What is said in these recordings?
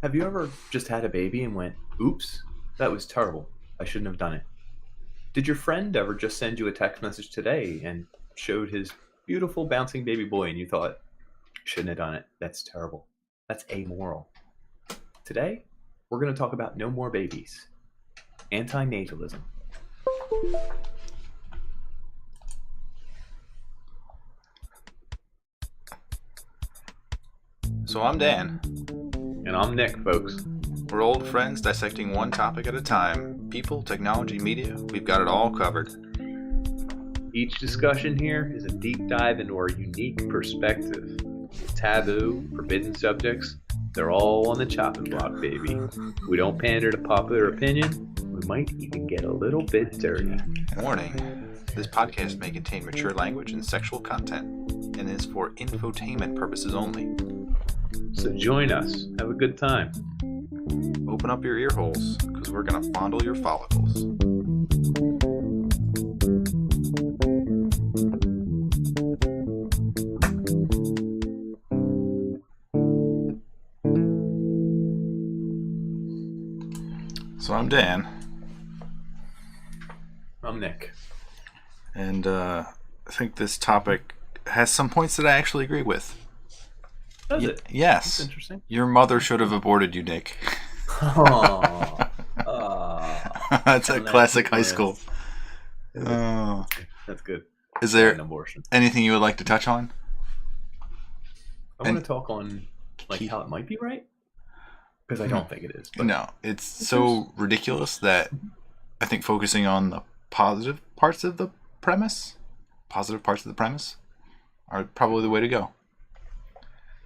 Have you ever just had a baby and went, oops, that was terrible. I shouldn't have done it? Did your friend ever just send you a text message today and showed his beautiful bouncing baby boy and you thought, shouldn't have done it? That's terrible. That's amoral. Today, we're going to talk about no more babies. Anti-natalism. So I'm Dan. And I'm Nick, folks. We're old friends dissecting one topic at a time. People, technology, media, we've got it all covered. Each discussion here is a deep dive into our unique perspective. Taboo, forbidden subjects, they're all on the chopping block, baby. We don't pander to popular opinion. We might even get a little bit dirty. Warning, this podcast may contain mature language and sexual content and is for infotainment purposes only. So join us. Have a good time. Open up your ear holes, because we're going to fondle your follicles. So I'm Dan. I'm Nick. And I think this topic has some points that I actually agree with. Does it? Yes. That's interesting. Your mother should have aborted you, Nick. Oh, That's a classic high school. Oh. That's good. Is there An abortion. anything you would like to touch on? I want to talk on how it might be right, because I don't think it is. But No, it's so ridiculous that I think focusing on the positive parts of the premise are probably the way to go.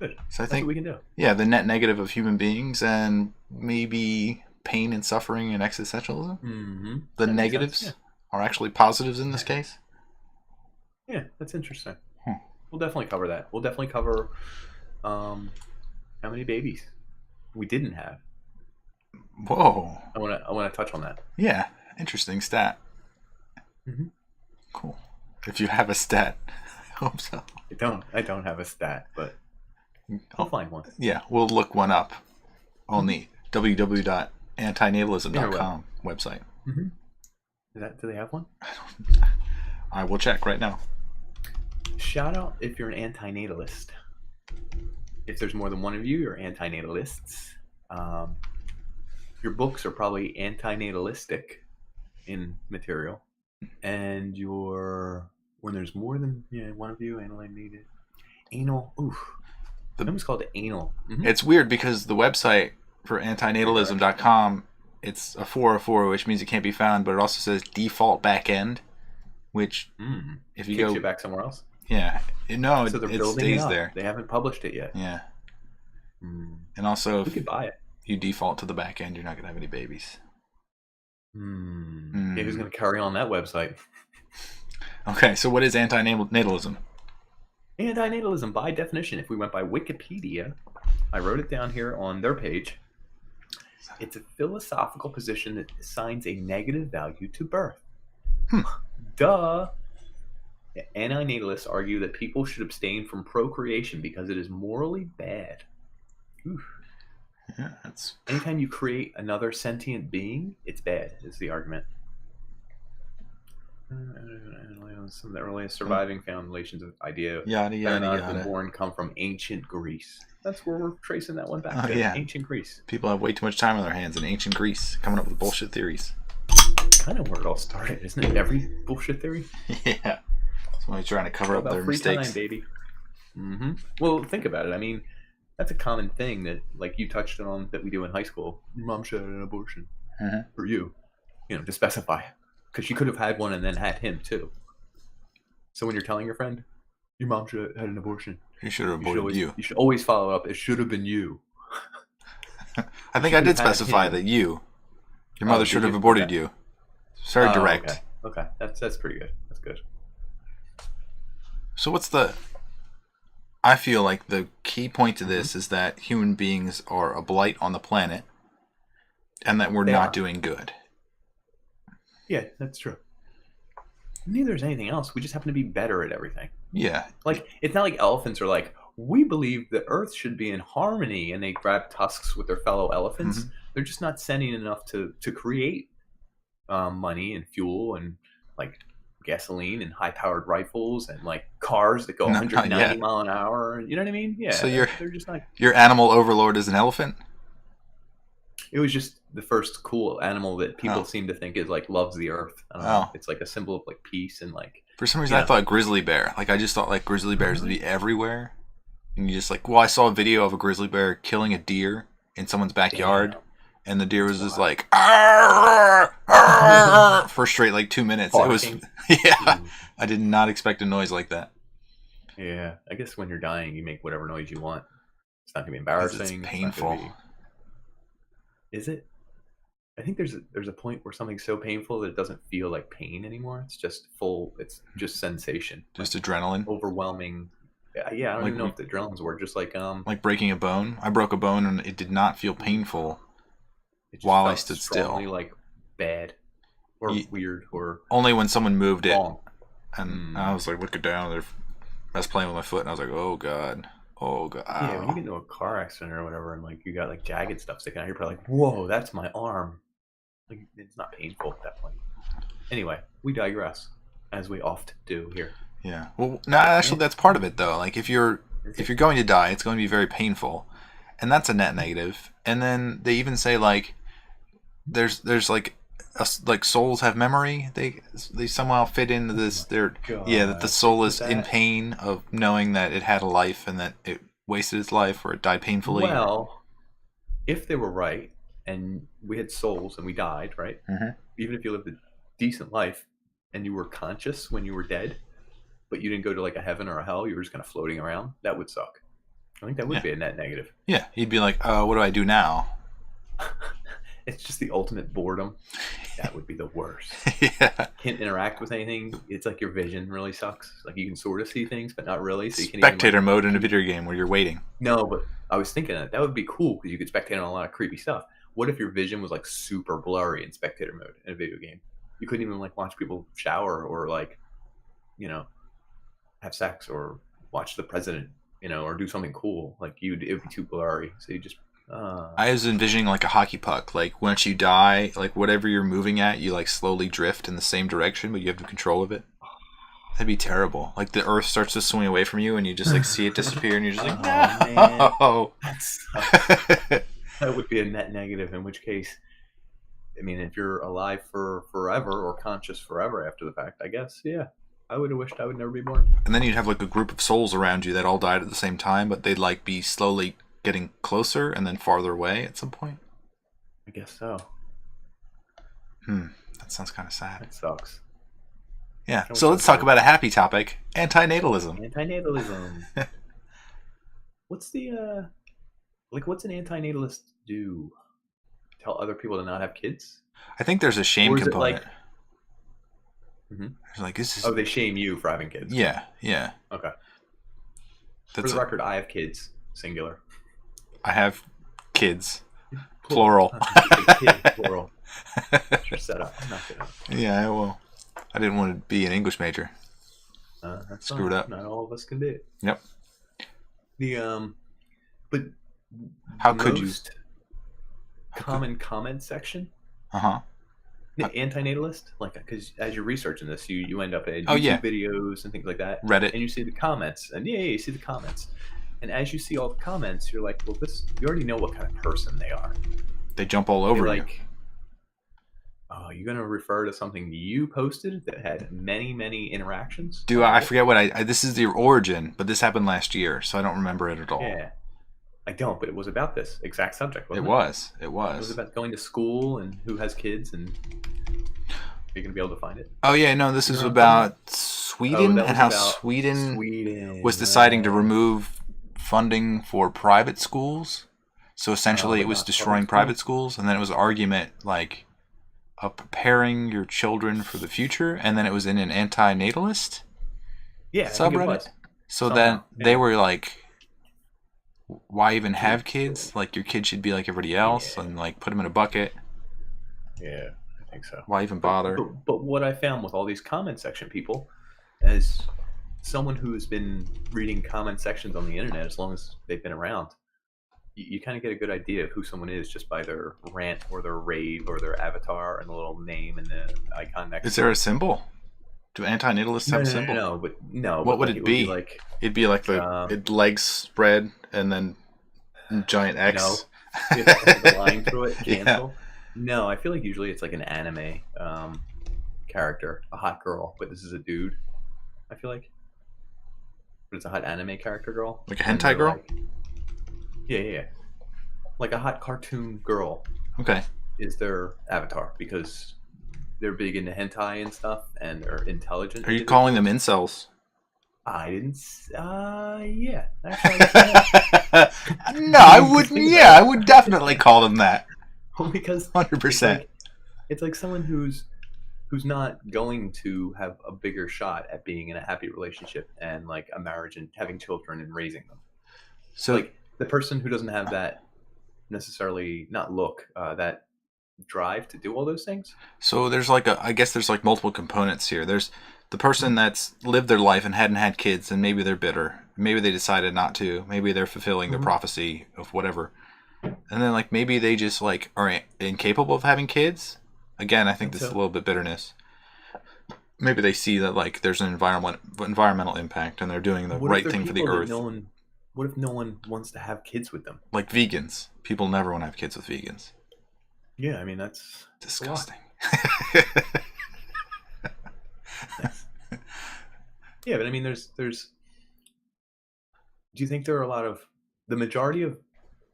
Good. So I That's think what we can do. Yeah, the net negative of human beings and maybe pain and suffering and existentialism. Mm-hmm. The negatives are actually positives in this case. Yeah, that's interesting. We'll definitely cover that. We'll definitely cover how many babies we didn't have. Whoa. I want to touch on that. Yeah, interesting stat. Mm-hmm. Cool. If you have a stat, I hope so. I don't have a stat, but I'll find one. Yeah, we'll look one up on the www.antinatalism.com website. Mm-hmm. Do they have one? I will check right now. Shout out if you're an anti-natalist. If there's more than one of you, you're anti-natalists. Your books are probably anti-natalistic in material, and when there's more than one of you, anal. Oof. The name is called anal. Mm-hmm. It's weird because the website for antinatalism.com, it's a 404, which means it can't be found, but it also says default backend, which if you Kicks go you back somewhere else. Yeah, no, So they're it building stays it up. there. They haven't published it yet. Yeah, and also We if could buy it. you default to the backend, you're not gonna have any babies. Yeah, who's going to carry on that website? Okay, so what is antinatalism? Anti-natalism, by definition, if we went by Wikipedia, I wrote it down here on their page. It's a philosophical position that assigns a negative value to birth. Duh. Anti-natalists argue that people should abstain from procreation because it is morally bad. Oof. Yeah, that's Anytime you create another sentient being, it's bad, is the argument. Some of the earliest surviving foundations of idea yada yada that yada. born come from ancient Greece. That's where we're tracing that one back Oh, to. yeah. Ancient Greece. People have way too much time on their hands in ancient Greece, coming up with bullshit theories. Kind of where it all started, isn't it? Every bullshit theory. Yeah, somebody's trying to cover up About their free mistakes. time, baby. Mm-hmm. Well, think about it. I mean, that's a common thing that, like you touched on, that we do in high school. Your mom should have had an abortion for you, to specify, because she could have had one and then had him too. So when you're telling your friend, your mom should have had an abortion, He should have aborted you. You should always follow up. It should have been you. I think I did specify that your mother should have aborted you. It's very direct. Okay. That's pretty good. That's good. So I feel like the key point to this is that human beings are a blight on the planet and that we're not doing good. Yeah, that's true. Neither is anything else. We just happen to be better at everything. Yeah. Like, it's not like elephants are like, we believe the Earth should be in harmony, and they grab tusks with their fellow elephants. Mhm. They're just not sending enough to create money and fuel and like gasoline and high-powered rifles and like cars that go No, not 190 yet. mile an hour. You know what I mean? So Yeah, they're just not. your animal overlord is an elephant? It was just the first cool animal that people Oh. seem to think is like loves the earth. I don't know. Oh. It's like a symbol of like peace and like. For some reason, I thought grizzly bear. Like, I just thought like grizzly bears would be everywhere. And you just like, well, I saw a video of a grizzly bear killing a deer in someone's backyard. Damn. And the deer was just like, "Arr, arr," for straight like 2 minutes. Barking. It was, yeah. I did not expect a noise like that. Yeah, I guess when you're dying, you make whatever noise you want. It's not gonna be embarrassing. It's not gonna painful. Is it? I think there's a point where something's so painful that it doesn't feel like pain anymore. It's just full. It's just sensation. Just adrenaline. Overwhelming. Yeah, I don't Like even know if the adrenaline's word. Just like breaking a bone. I broke a bone and it did not feel painful it just while I felt stood strongly still. like bad or weird or Only when someone moved it. wrong. And I was like looking down, I was playing with my foot, and I was like, "Oh god, oh god." Yeah, when you get into a car accident or whatever, and like you got like jagged stuff sticking out, you're probably like, "Whoa, that's my arm." Like it's not painful at that point. Anyway, we digress, as we oft do here. Yeah. Well, no, actually, that's part of it though. Like if you're going to die, it's going to be very painful, and that's a net negative. And then they even say like, there's like. Like souls have memory. They somehow fit into this. That the soul is in pain of knowing that it had a life and that it wasted its life or it died painfully. Well, if they were right and we had souls and we died, right? Mm-hmm. Even if you lived a decent life and you were conscious when you were dead, but you didn't go to like a heaven or a hell, you were just kind of floating around, that would suck. I think that would be a net negative. Yeah, you'd be like, what do I do now? It's just the ultimate boredom. That would be the worst. Yeah. Can't interact with anything. It's like your vision really sucks. Like you can sort of see things, but not really. So you can Spectator mode in a video game where you're waiting. No, but I was thinking that would be cool because you could spectate on a lot of creepy stuff. What if your vision was like super blurry in spectator mode in a video game? You couldn't even like watch people shower or like, have sex or watch the president, or do something cool. Like it would be too blurry. So you just. I was envisioning like a hockey puck. Like once you die, like whatever you're moving at, you like slowly drift in the same direction, but you have the control of it. That'd be terrible. Like the Earth starts to swing away from you, and you just like see it disappear, and you're just like, no. Man. That would be a net negative. In which case, I mean, if you're alive for forever or conscious forever after the fact, I guess, yeah, I would have wished I would never be born. And then you'd have like a group of souls around you that all died at the same time, but they'd like be slowly getting closer and then farther away at some point. I guess so. That sounds kind of sad. That sucks. Yeah. So let's talk about a happy topic: anti-natalism. Anti-natalism. What's the what's an anti-natalist do? Tell other people to not have kids? I think there's a shame component. There's like this is. Oh, they shame you for having kids. Yeah. Okay. That's for the record, I have kids. Singular. I have kids. Plural. Plural. Your setup. I'm not good. Yeah, well, I didn't want to be an English major. That's screwed up. Not all of us can do it. Yep. But how could you? Common comment section. Anti-natalist, like, because as you're researching this, you end up at YouTube videos and things like that. Reddit, and you see the comments, and you see the comments. And as you see all the comments, you're like, well, you already know what kind of person they are. They jump all over you. Oh, you're going to refer to something you posted that had many, many interactions? I forget what this is the origin, but this happened last year, so I don't remember it at all. Yeah. I don't, but it was about this exact subject, wasn't it? It was. It was about going to school and who has kids, and you're going to be able to find it. Oh, yeah, no, this is about Sweden and how Sweden was deciding to remove funding for private schools. So essentially it was destroying private schools, and then it was an argument like of preparing your children for the future, and then it was in an anti-natalist subreddit. So then they were like, why even have kids? Like your kid should be like everybody else and like put them in a bucket. Yeah, I think so. Why even bother? But what I found with all these comment section people is someone who's been reading comment sections on the internet as long as they've been around, you kind of get a good idea of who someone is just by their rant or their rave or their avatar and the little name and the icon next. Is there a symbol? Do antinatalists have a symbol? No. What would it be? It'd be like the legs spread and then giant X. No, the line through it. Cancel. Yeah. No, I feel like usually it's like an anime character, a hot girl, but this is a dude. I feel like, but it's a hot anime character girl, like a hentai girl. Like, yeah, like a hot cartoon girl. Okay, is their avatar because they're big into hentai and stuff and are intelligent. Are you calling them incels? I didn't. Yeah. Actually, no, I wouldn't. Yeah, I would definitely call them that. Well, because 100%. It's like someone who's not going to have a bigger shot at being in a happy relationship and like a marriage and having children and raising them. So like the person who doesn't have that necessarily that drive to do all those things. So there's like I guess there's like multiple components here. There's the person that's lived their life and hadn't had kids, and maybe they're bitter. Maybe they decided not to. Maybe they're fulfilling their prophecy of whatever. And then like maybe they just like are incapable of having kids. Again, I think this is a little bit bitterness. Maybe they see that like there's an environmental impact and they're doing the right thing for the earth. What if no one wants to have kids with them? Like vegans. People never want to have kids with vegans. Yeah, I mean that's disgusting. Yeah, but I mean there's do you think there are a lot of the majority of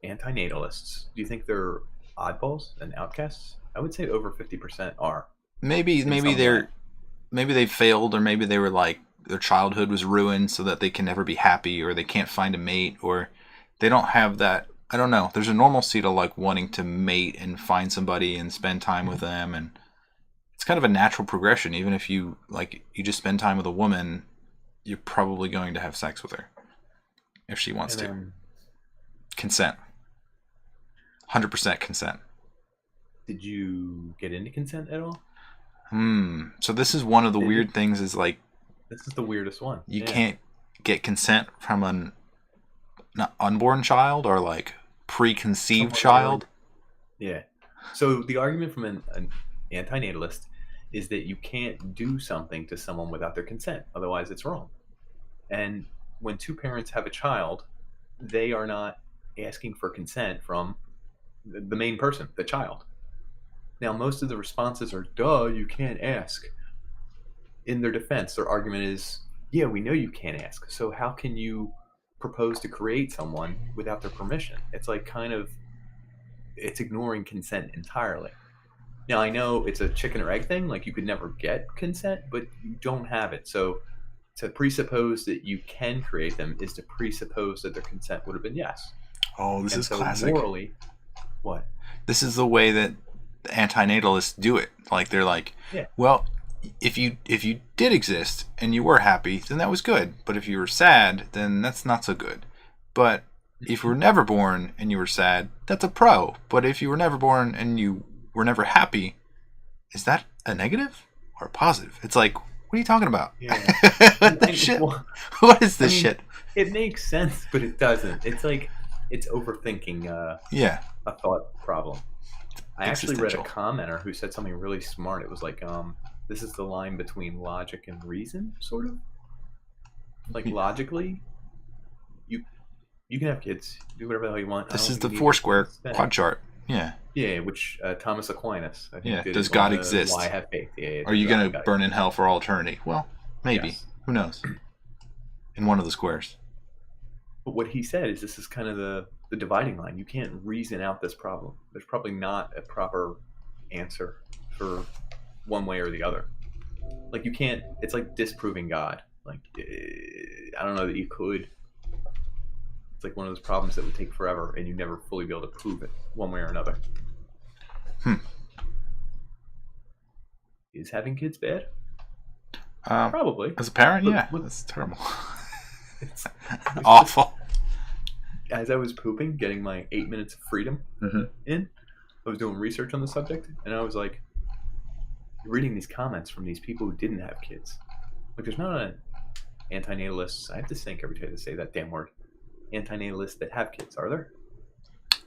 antinatalists, do you think they're oddballs and outcasts? I would say over 50% are. Maybe they failed, or maybe they were like their childhood was ruined so that they can never be happy, or they can't find a mate, or they don't have that. I don't know. There's a normalcy to like wanting to mate and find somebody and spend time with them, and it's kind of a natural progression. Even if you just spend time with a woman, you're probably going to have sex with her if she wants to. Consent. 100% consent. Did you get into consent at all? So this is one of the weird things is like... This is the weirdest one. You can't get consent from an unborn child or like preconceived child? Yeah. So the argument from an antinatalist is that you can't do something to someone without their consent. Otherwise, it's wrong. And when two parents have a child, they are not asking for consent from the main person, the child. Now, most of the responses are, duh, you can't ask. In their defense, their argument is, yeah, we know you can't ask. So how can you propose to create someone without their permission? It's like it's ignoring consent entirely. Now, I know it's a chicken or egg thing. Like you could never get consent, but you don't have it. So to presuppose that you can create them is to presuppose that their consent would have been yes. Oh, this is classic. Morally, what? This is the way that the antinatalists do it. Like they're like, well, if you did exist and you were happy, then that was good. But if you were sad, then that's not so good. But if you were never born and you were sad, that's a pro. But if you were never born and you were never happy, is that a negative or a positive? It's like, what are you talking about? Yeah. Shit. What is this shit? It makes sense, but it doesn't. It's like it's overthinking a thought problem. I actually read a commenter who said something really smart. It was like, this is the line between logic and reason, sort of. Like logically, you can have kids, do whatever the hell you want. This is the Foursquare quad chart. Yeah. Yeah, which Thomas Aquinas. I think does God exist? Why have faith? Yeah, are you going to burn in hell for all eternity? Well, maybe. Yes. Who knows? In one of the squares. But what he said is this is kind of the dividing line. You can't reason out this problem. There's probably not a proper answer for one way or the other. Like you can't, it's like disproving God. Like, I don't know that you could. It's like one of those problems that would take forever and you never fully be able to prove it one way or another. Is having kids bad? Probably. As a parent, that's terrible. It's awful. As I was pooping, getting my 8 minutes of freedom in, I was doing research on the subject, and I was like, reading these comments from these people who didn't have kids. Like, there's not antinatalists, I have to think every time I say that damn word, antinatalists that have kids, are there?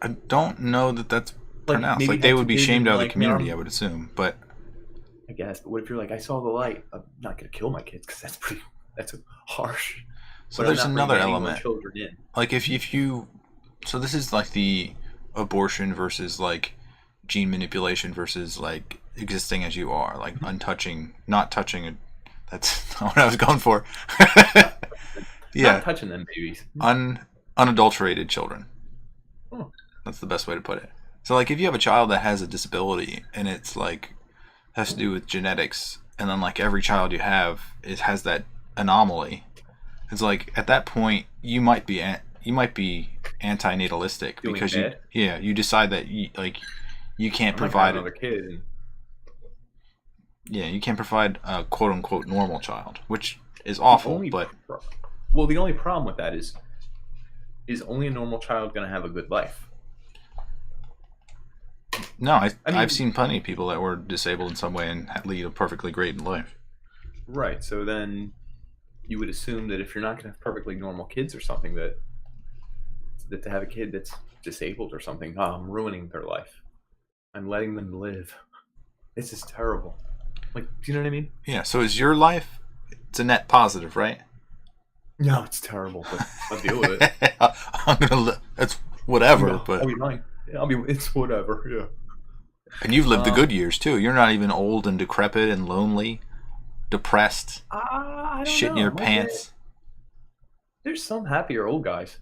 I don't know that that's pronounced. Maybe Like, they had would two be kids shamed and out of the like, community, I would assume. But I guess. But what if you're like, I saw the light? I'm not going to kill my kids because that's harsh. so But I'm there's not another bringing any more element. children in. Like, if you, so this is like the abortion versus like gene manipulation versus like existing as you are, like untouching, not touching it. That's not what I was going for. Yeah, Not touching them babies. unadulterated children. Oh. That's the best way to put it. So, like, if you have a child that has a disability and it's like has to do with genetics, and then like every child you have, it has that anomaly. It's like at that point you might be anti-natalistic Doing because bad? you decide that you can't provide another kid. And... Yeah, you can't provide a quote unquote normal child, which is awful. But the only problem with that is only a normal child going to have a good life? No, I mean, I've seen plenty of people that were disabled in some way and lead a perfectly great life. Right. So then you would assume that if you're not going to have perfectly normal kids or something, that to have a kid that's disabled or something, I'm ruining their life. I'm letting them live. This is terrible. Like, do you know what I mean? Yeah. So is your life? It's a net positive, right? No, it's terrible, but I'll deal with it. I'm gonna. That's whatever. No, but I'll be fine. It's whatever. Yeah. And you've lived the good years too. You're not even old and decrepit and lonely, depressed, shitting your pants. There's some happier old guys.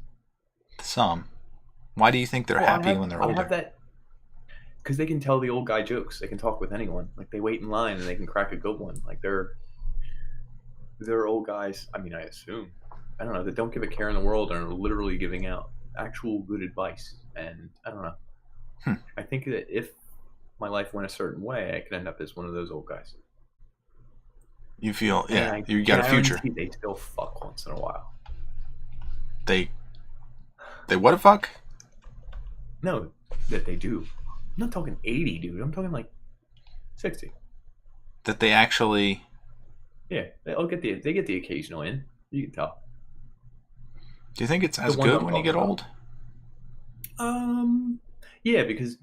Some. Why do you think they're happy when they're older? I have that because they can tell the old guy jokes. They can talk with anyone. Like, they wait in line and they can crack a good one. Like, they're old guys. I mean, I assume. I don't know. That don't give a care in the world and are literally giving out actual good advice. And I don't know. I think that if my life went a certain way, I could end up as one of those old guys. You feel, you got a future. They still fuck once in a while. They what the fuck? No, that they do. I'm not talking 80, dude. I'm talking like 60. That they actually... Yeah, they get the occasional in. You can tell. Do you think it's as good when you get old? Yeah, because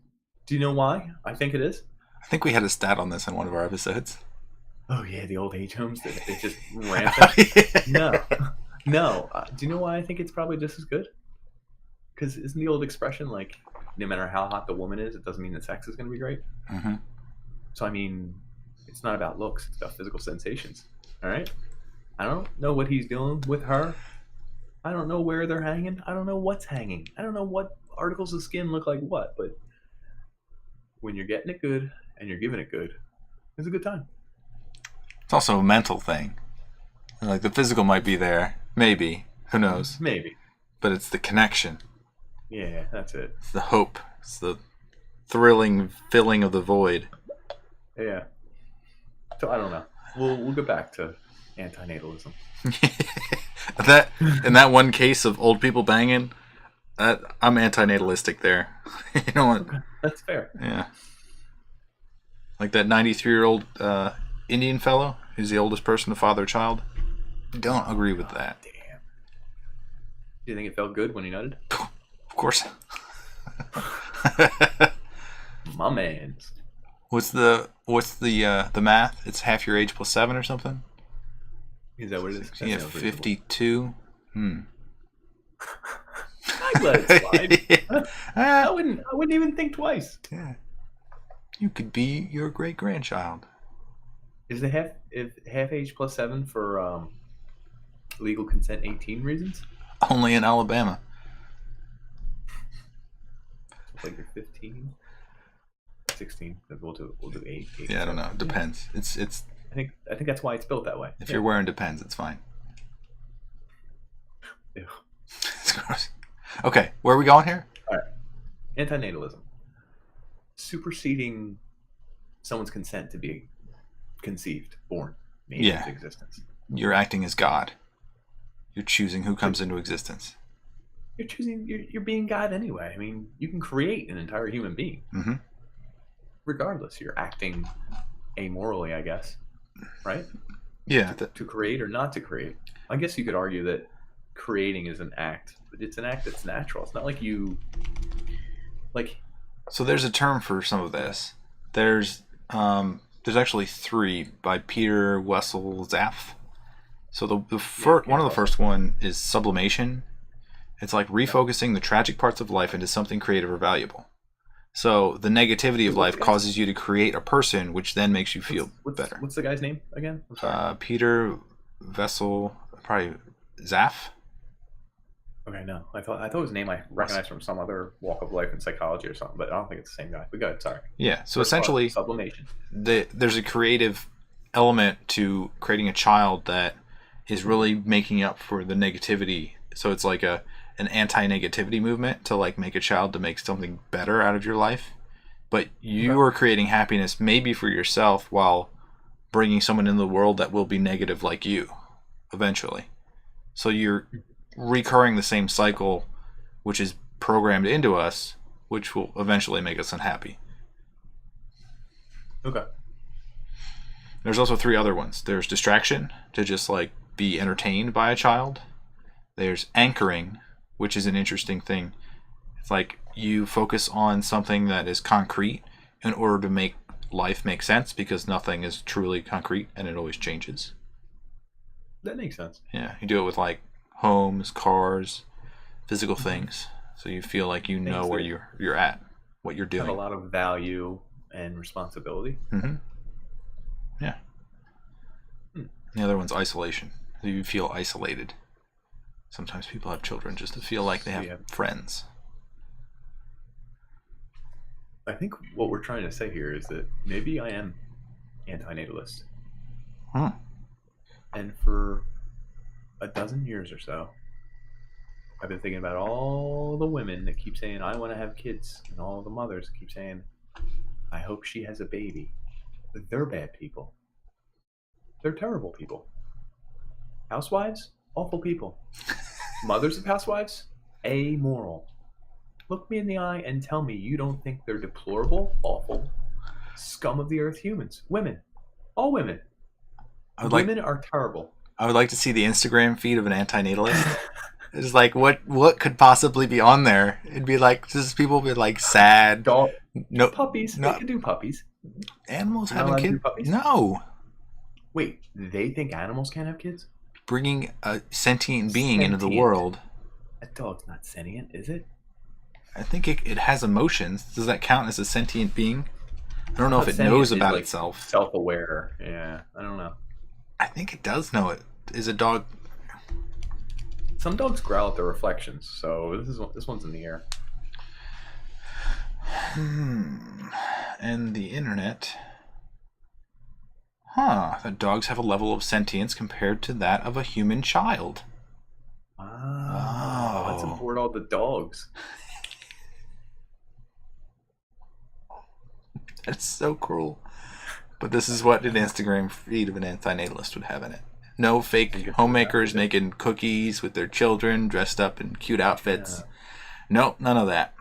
do you know why I think it is? I think we had a stat on this in one of our episodes. Oh yeah, the old age homes that it's just rampant. Yeah. No. Do you know why I think it's probably just as good? Because isn't the old expression like, no matter how hot the woman is, it doesn't mean the sex is going to be great? Mm-hmm. So I mean, it's not about looks; it's about physical sensations. All right. I don't know what he's doing with her. I don't know where they're hanging. I don't know what's hanging. I don't know what articles of skin look like what. But when you're getting it good and you're giving it good, it's a good time. It's also a mental thing. Like, the physical might be there. Maybe. Who knows? Maybe. But it's the connection. Yeah, that's it. It's the hope. It's the thrilling filling of the void. Yeah. So I don't know. We'll get back to antinatalism. That in that one case of old people banging, I'm antinatalistic there. You know what? Okay, that's fair. Yeah. Like that 93-year-old Indian fellow who's the oldest person to father a child. Don't agree with that. Damn. Do you think it felt good when he nutted? Of course. My man. What's the math? It's half your age plus 7 or something? Is that what it is? Yeah, 52. I'd let it slide. I wouldn't even think twice. Yeah. You could be your great grandchild. Is the half age plus 7 for legal consent 18 reasons? Only in Alabama. Like you're 15, 16. We'll do 8. Yeah, I don't know. It depends. It's. I think that's why it's built that way. If you're wearing Depends, it's fine. Ew. It's gross. Okay, where are we going here? All right. Antinatalism. Superseding someone's consent to be conceived, born, made into existence. You're acting as God. You're choosing who comes into existence. You're being God anyway. I mean, you can create an entire human being. Mm-hmm. Regardless, you're acting amorally, I guess. Right? Yeah. To create or not to create. I guess you could argue that creating is an act, but it's an act that's natural. It's not like you like. So there's a term for some of this. There's actually 3 by Peter Wessel Zaff. So one of the first one is sublimation. It's like refocusing the tragic parts of life into something creative or valuable. So the negativity of life causes you to create a person, which then makes you feel better. What's the guy's name again? I'm sorry. Peter Wessel, probably Zaff. Okay, no. I thought his name I recognized from some other walk of life in psychology or something, but I don't think it's the same guy. But go ahead, sorry. Yeah, so essentially, sublimation. There's a creative element to creating a child that is really making up for the negativity. So it's like an anti-negativity movement to like make a child to make something better out of your life. But you are creating happiness maybe for yourself while bringing someone into the world that will be negative like you eventually. So you're recurring the same cycle, which is programmed into us, which will eventually make us unhappy. Okay. There's also 3 other ones. There's distraction, to just like be entertained by a child. There's anchoring, which is an interesting thing. It's like you focus on something that is concrete in order to make life make sense, because nothing is truly concrete and it always changes. That makes sense. Yeah, you do it with like homes, cars, physical things, so you feel like you know where you're at, what you're doing. Have a lot of value and responsibility. Mm-hmm. Yeah. The other one's isolation. You feel isolated. Sometimes people have children just to feel like they have friends. I think what we're trying to say here is that maybe I am anti-natalist. And for a dozen years or so, I've been thinking about all the women that keep saying, I want to have kids, and all the mothers that keep saying, I hope she has a baby. But they're bad people. They're terrible people. Housewives, awful people. Mothers of housewives, amoral. Look me in the eye and tell me you don't think they're deplorable, awful, scum of the earth humans. Women. All women. Women are terrible. I would like to see the Instagram feed of an anti-natalist. It's like, what could possibly be on there? It'd be like, just people be like sad. No puppies. They can do puppies. Animals having kids? No. Wait, they think animals can't have kids? Bringing a sentient being into the world. A dog's not sentient, is it? I think it has emotions. Does that count as a sentient being? I don't know if it knows about itself. Self-aware. Yeah, I don't know. I think it does know it. Is a dog... Some dogs growl at their reflections, so this one's in the air. And the internet... that dogs have a level of sentience compared to that of a human child. Let's import all the dogs. That's so cruel. But this is what an Instagram feed of an anti-natalist would have in it. No fake homemakers making cookies with their children dressed up in cute outfits. Yeah. Nope, none of that.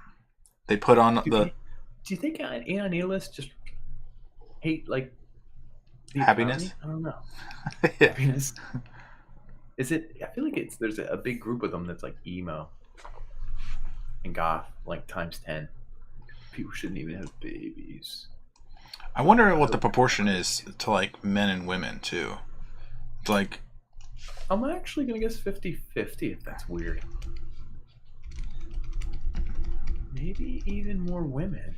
They put on Do you think anti-natalists just hate like happiness? Economy? I don't know. Happiness. Is it? I feel like there's a big group of them that's like emo and goth, like times 10. People shouldn't even have babies. I wonder what the proportion is to like men and women too. Like, I'm actually gonna guess 50-50 if that's weird. Maybe even more women.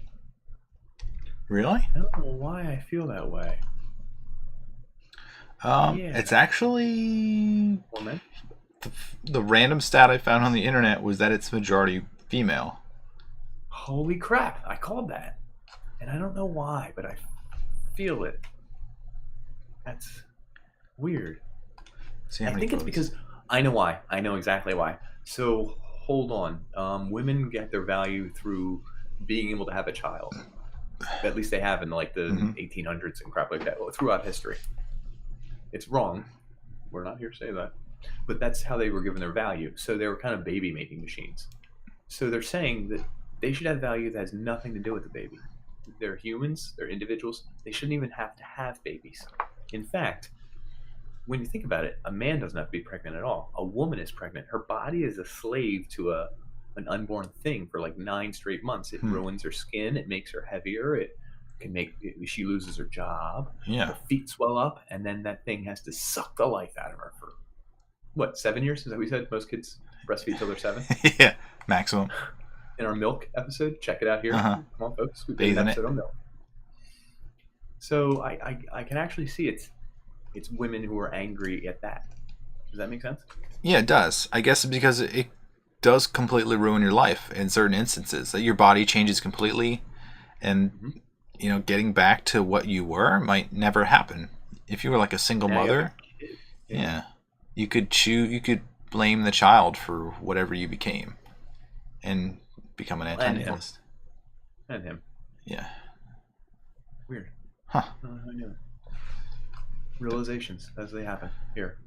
Really? I don't know why I feel that way. It's actually woman. The random stat I found on the internet was that it's majority female. Holy crap! I called that, and I don't know why, but I feel it. That's weird. I think it's because I know why. I know exactly why. So hold on. Women get their value through being able to have a child. At least they have in like the 1800s and crap like that. Well, throughout history. It's wrong. We're not here to say that. But that's how they were given their value. So they were kind of baby making machines. So they're saying that they should have value that has nothing to do with the baby. They're humans. They're individuals. They shouldn't even have to have babies. In fact, when you think about it, a man doesn't have to be pregnant at all. A woman is pregnant. Her body is a slave to an unborn thing for like 9 straight months. It ruins her skin. It makes her heavier. It can make she loses her job. Yeah. Her feet swell up, and then that thing has to suck the life out of her for what, 7 years? Is that what we said? Most kids breastfeed till they're 7. Yeah, maximum. In our milk episode, check it out here. Come on, folks. We did an episode on milk. So I can actually see it's women who are angry at that. Does that make sense? Yeah, it does. I guess because it does completely ruin your life in certain instances. That your body changes completely, and getting back to what you were might never happen. If you were like a single mother, you could blame the child for whatever you became, and become an anti-natalist. And him. Yeah. Weird. Huh. I know. Realizations as they happen here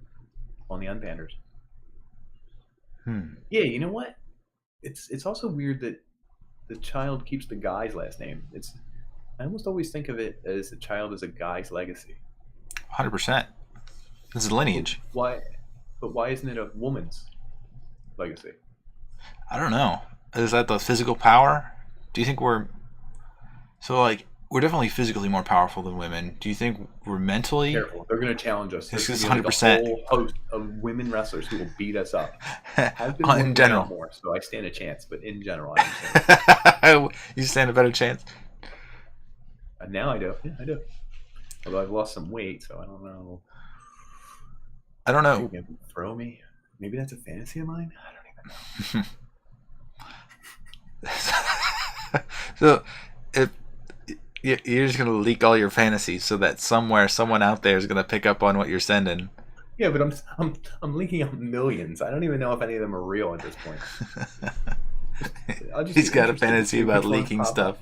on the Unpanders. Yeah, you know what? It's also weird that the child keeps the guy's last name. I almost always think of it as the child as a guy's legacy. 100%. This is lineage. Why? But why isn't it a woman's legacy? I don't know. Is that the physical power? Do you think we're definitely physically more powerful than women? Do you think we're mentally? Careful, they're going to challenge us. This is 100%. A whole host of women wrestlers who will beat us up. In general, more, so I stand a chance. But in general, I you stand a better chance. Now I do. Yeah, I do. Although I've lost some weight, so I don't know. Maybe throw me. Maybe that's a fantasy of mine. I don't even know. So, you're just gonna leak all your fantasies so that somewhere someone out there is gonna pick up on what you're sending. Yeah, but I'm leaking out millions. I don't even know if any of them are real at this point. He's got a fantasy about leaking stuff.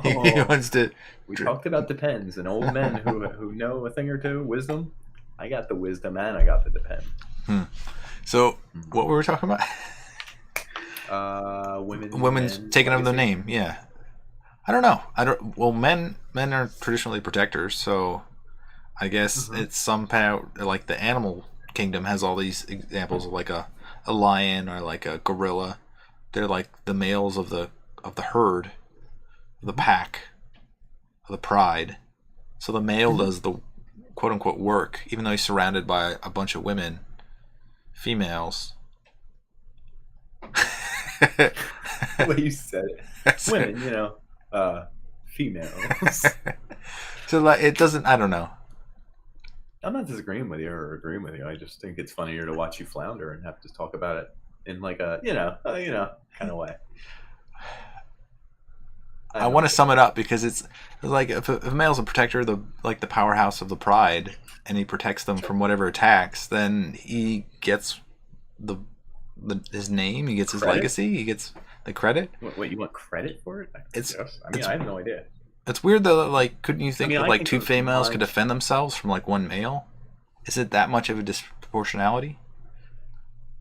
He wants to. We talked about depends and old men who know a thing or two. Wisdom. I got the wisdom and I got the depend. So what were we talking about? Women's taking over the name. Yeah. I don't know. Well, men are traditionally protectors, so I guess it's somehow like the animal kingdom has all these examples of like a lion or like a gorilla. They're like the males of the herd, of the pack, of the pride. So the male does the quote unquote work, even though he's surrounded by a bunch of women, females. The way you said it. Women, females. So like it doesn't. I don't know. I'm not disagreeing with you or agreeing with you. I just think it's funnier to watch you flounder and have to talk about it in like a kind of way. I want to sum it up because it's like if a male's a protector, the powerhouse of the pride, and he protects them from whatever attacks, then he gets his name, he gets his legacy, he gets the credit. Wait, you want credit for it? I have no idea. It's weird though. Like, couldn't you think that like two females could defend themselves from like one male? Is it that much of a disproportionality?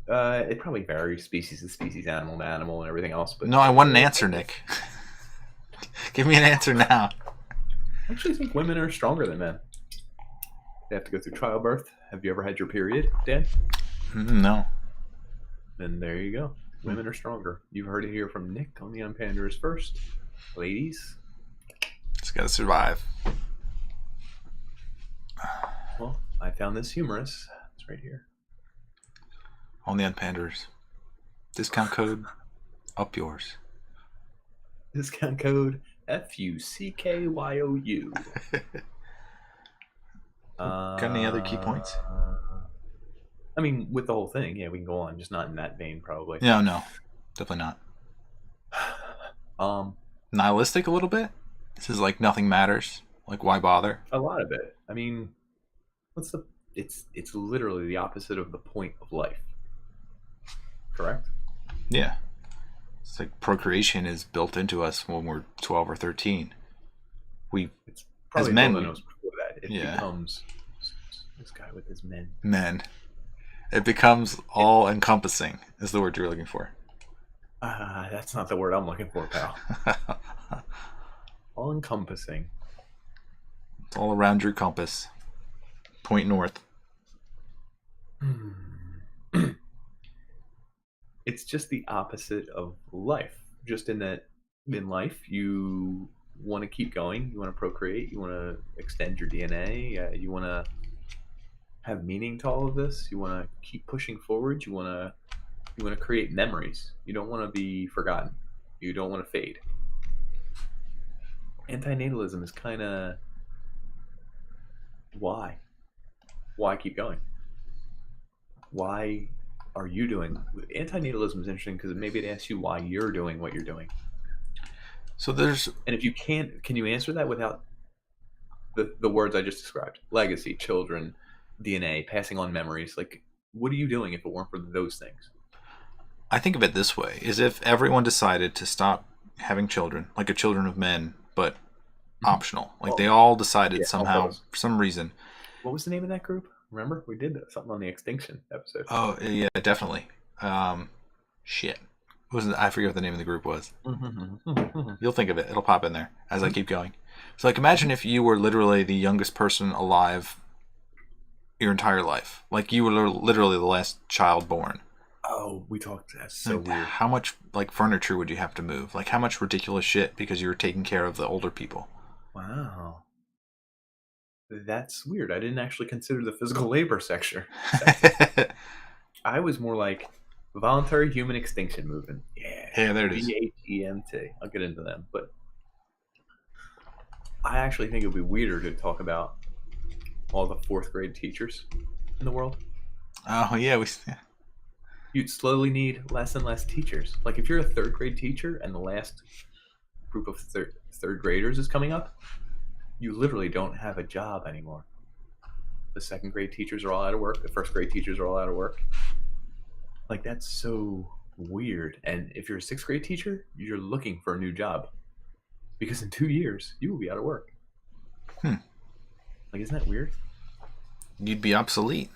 It probably varies species to species, animal to animal, and everything else. But no, I want an answer, Nick. Give me an answer now. I actually think women are stronger than men. They have to go through childbirth. Have you ever had your period, Dan? No. Then there you go. Women are stronger. You've heard it here from Nick on the Unpanders first. Ladies. Just gotta survive. Well, I found this humorous. It's right here. On the Unpanders. Discount code up yours. Discount code FUCKYOU. Got any other key points? I mean, with the whole thing, yeah, we can go on, just not in that vein, probably. No, definitely not. Nihilistic a little bit. This is like nothing matters. Like, why bother? A lot of it. I mean, it's literally the opposite of the point of life. Correct? Yeah. It's like procreation is built into us when we're 12 or 13. It's probably as men, before that. It becomes this guy with his men. Men. It becomes all-encompassing is the word you're looking for. That's not the word I'm looking for, pal. All-encompassing. It's all around your compass. Point north. It's just the opposite of life. Just in that in life, you want to keep going, you want to procreate, you want to extend your DNA, you want to have meaning to all of this, you want to keep pushing forward, you want to create memories. You don't want to be forgotten. You don't want to fade. Antinatalism is kind of why? Why keep going? Why are you doing? Antinatalism is interesting because maybe it asks you why you're doing what you're doing. So there's, and if you can't, can you answer that without the words I just described? Legacy, children, DNA, passing on memories. Like, what are you doing if it weren't for those things? I think of it this way: is if everyone decided to stop having children, like a children of men, but optional. Like they all decided somehow, for some reason. What was the name of that group? Remember, we did something on the extinction episode. Oh yeah, definitely. Shit. I forget what the name of the group was. You'll think of it. It'll pop in there as I keep going. So, like, imagine if you were literally the youngest person alive your entire life. Like, you were literally the last child born. Oh, we talked. That's so weird. How much, like, furniture would you have to move? Like, how much ridiculous shit because you were taking care of the older people? Wow. That's weird. I didn't actually consider the physical labor sector. I was more like voluntary human extinction movement. Yeah, there it is. VHEMT. I'll get into them. But I actually think it would be weirder to talk about all the fourth grade teachers in the world. Oh, yeah. You'd slowly need less and less teachers. Like if you're a third grade teacher and the last group of third graders is coming up, you literally don't have a job anymore. The second grade teachers are all out of work. The first grade teachers are all out of work. Like, that's so weird. And if you're a sixth grade teacher, you're looking for a new job. Because in 2 years, you will be out of work. Like, isn't that weird? You'd be obsolete.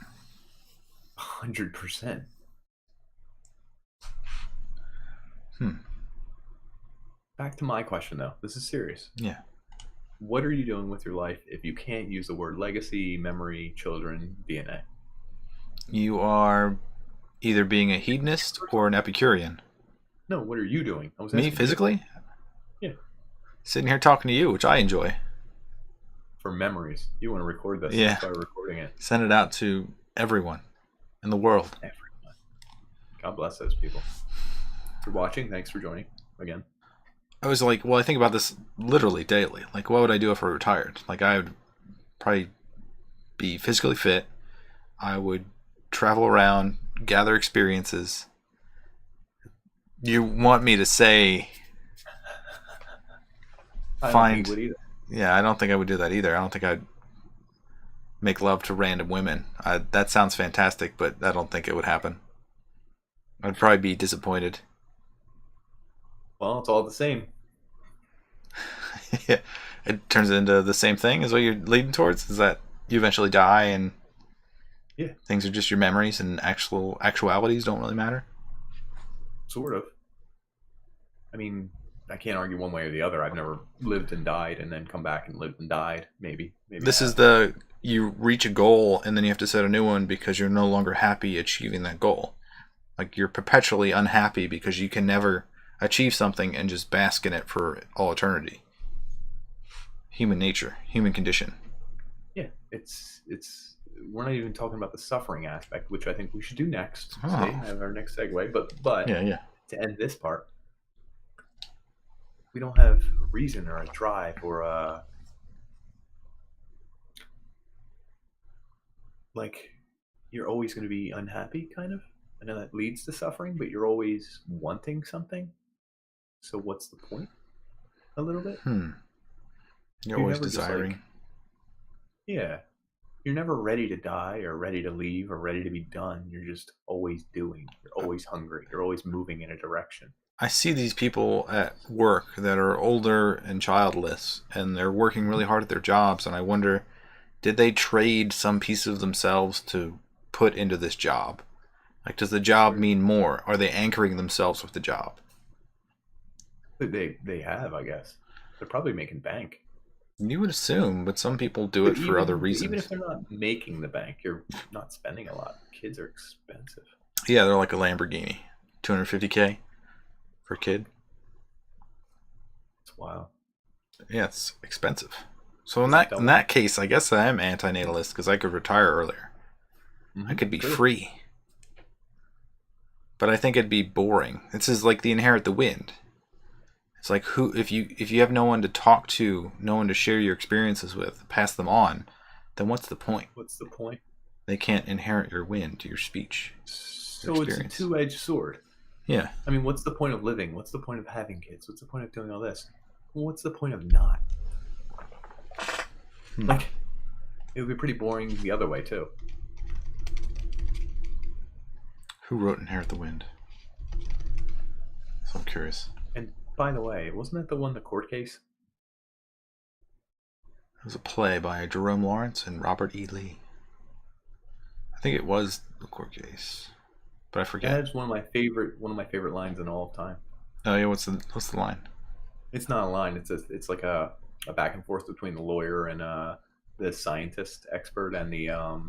100%. Back to my question, though. This is serious. Yeah. What are you doing with your life if you can't use the word legacy, memory, children, DNA? You are either being a hedonist or an Epicurean. No, what are you doing? Me, physically? Yeah. Sitting here talking to you, which I enjoy. For memories. You want to record this. Yeah. That's why we're recording it. Send it out to everyone in the world. Everyone. God bless those people. If you're watching, thanks for joining again. I was like, well, I think about this literally daily. Like, what would I do if I retired? Like, I would probably be physically fit. I would travel around, gather experiences. You want me to say... I don't think you would either. Yeah, I don't think I would do that either. I don't think I'd make love to random women. That sounds fantastic, but I don't think it would happen. I'd probably be disappointed. Well, it's all the same. Yeah, it turns into the same thing is what you're leading towards. Is that you eventually die and things are just your memories and actualities don't really matter? Sort of. I mean, I can't argue one way or the other. I've never lived and died and then come back and lived and died. Maybe this is you reach a goal and then you have to set a new one because you're no longer happy achieving that goal. Like you're perpetually unhappy because you can never achieve something and just bask in it for all eternity. Human nature, human condition. Yeah, it's we're not even talking about the suffering aspect, which I think we should do next. Oh. See, have our next segue. But yeah. To end this part, we don't have a reason or a drive or a like you're always going to be unhappy, kind of. I know that leads to suffering, but you're always wanting something. So what's the point? A little bit. You're always desiring. Yeah. You're never ready to die or ready to leave or ready to be done. You're just always doing. You're always hungry. You're always moving in a direction. I see these people at work that are older and childless, and they're working really hard at their jobs, and I wonder, did they trade some piece of themselves to put into this job? Like, does the job mean more? Are they anchoring themselves with the job? They have, I guess. They're probably making bank. You would assume, but some people do it for other reasons. Even if they're not making the bank, you're not spending a lot. Kids are expensive. Yeah, they're like a Lamborghini. $250K for a kid. It's wild. Yeah, it's expensive. So in that case, I guess I am anti-natalist because I could retire earlier. Mm-hmm. I could be free. But I think it'd be boring. This is like the inherit the wind. It's like if you have no one to talk to, no one to share your experiences with, pass them on, then what's the point? What's the point? They can't inherit your wind, your speech. So it's a two-edged sword. Yeah. I mean, what's the point of living? What's the point of having kids? What's the point of doing all this? Well, what's the point of not? Like, it would be pretty boring the other way, too. Who wrote Inherit the Wind? So I'm curious. And by the way, wasn't that the one, the court case? It was a play by Jerome Lawrence and Robert E. Lee. I think it was the court case, but I forget. That's one of my favorite lines in all of time. Oh yeah, what's the line? It's not a line. It's like a back and forth between the lawyer and the scientist expert and the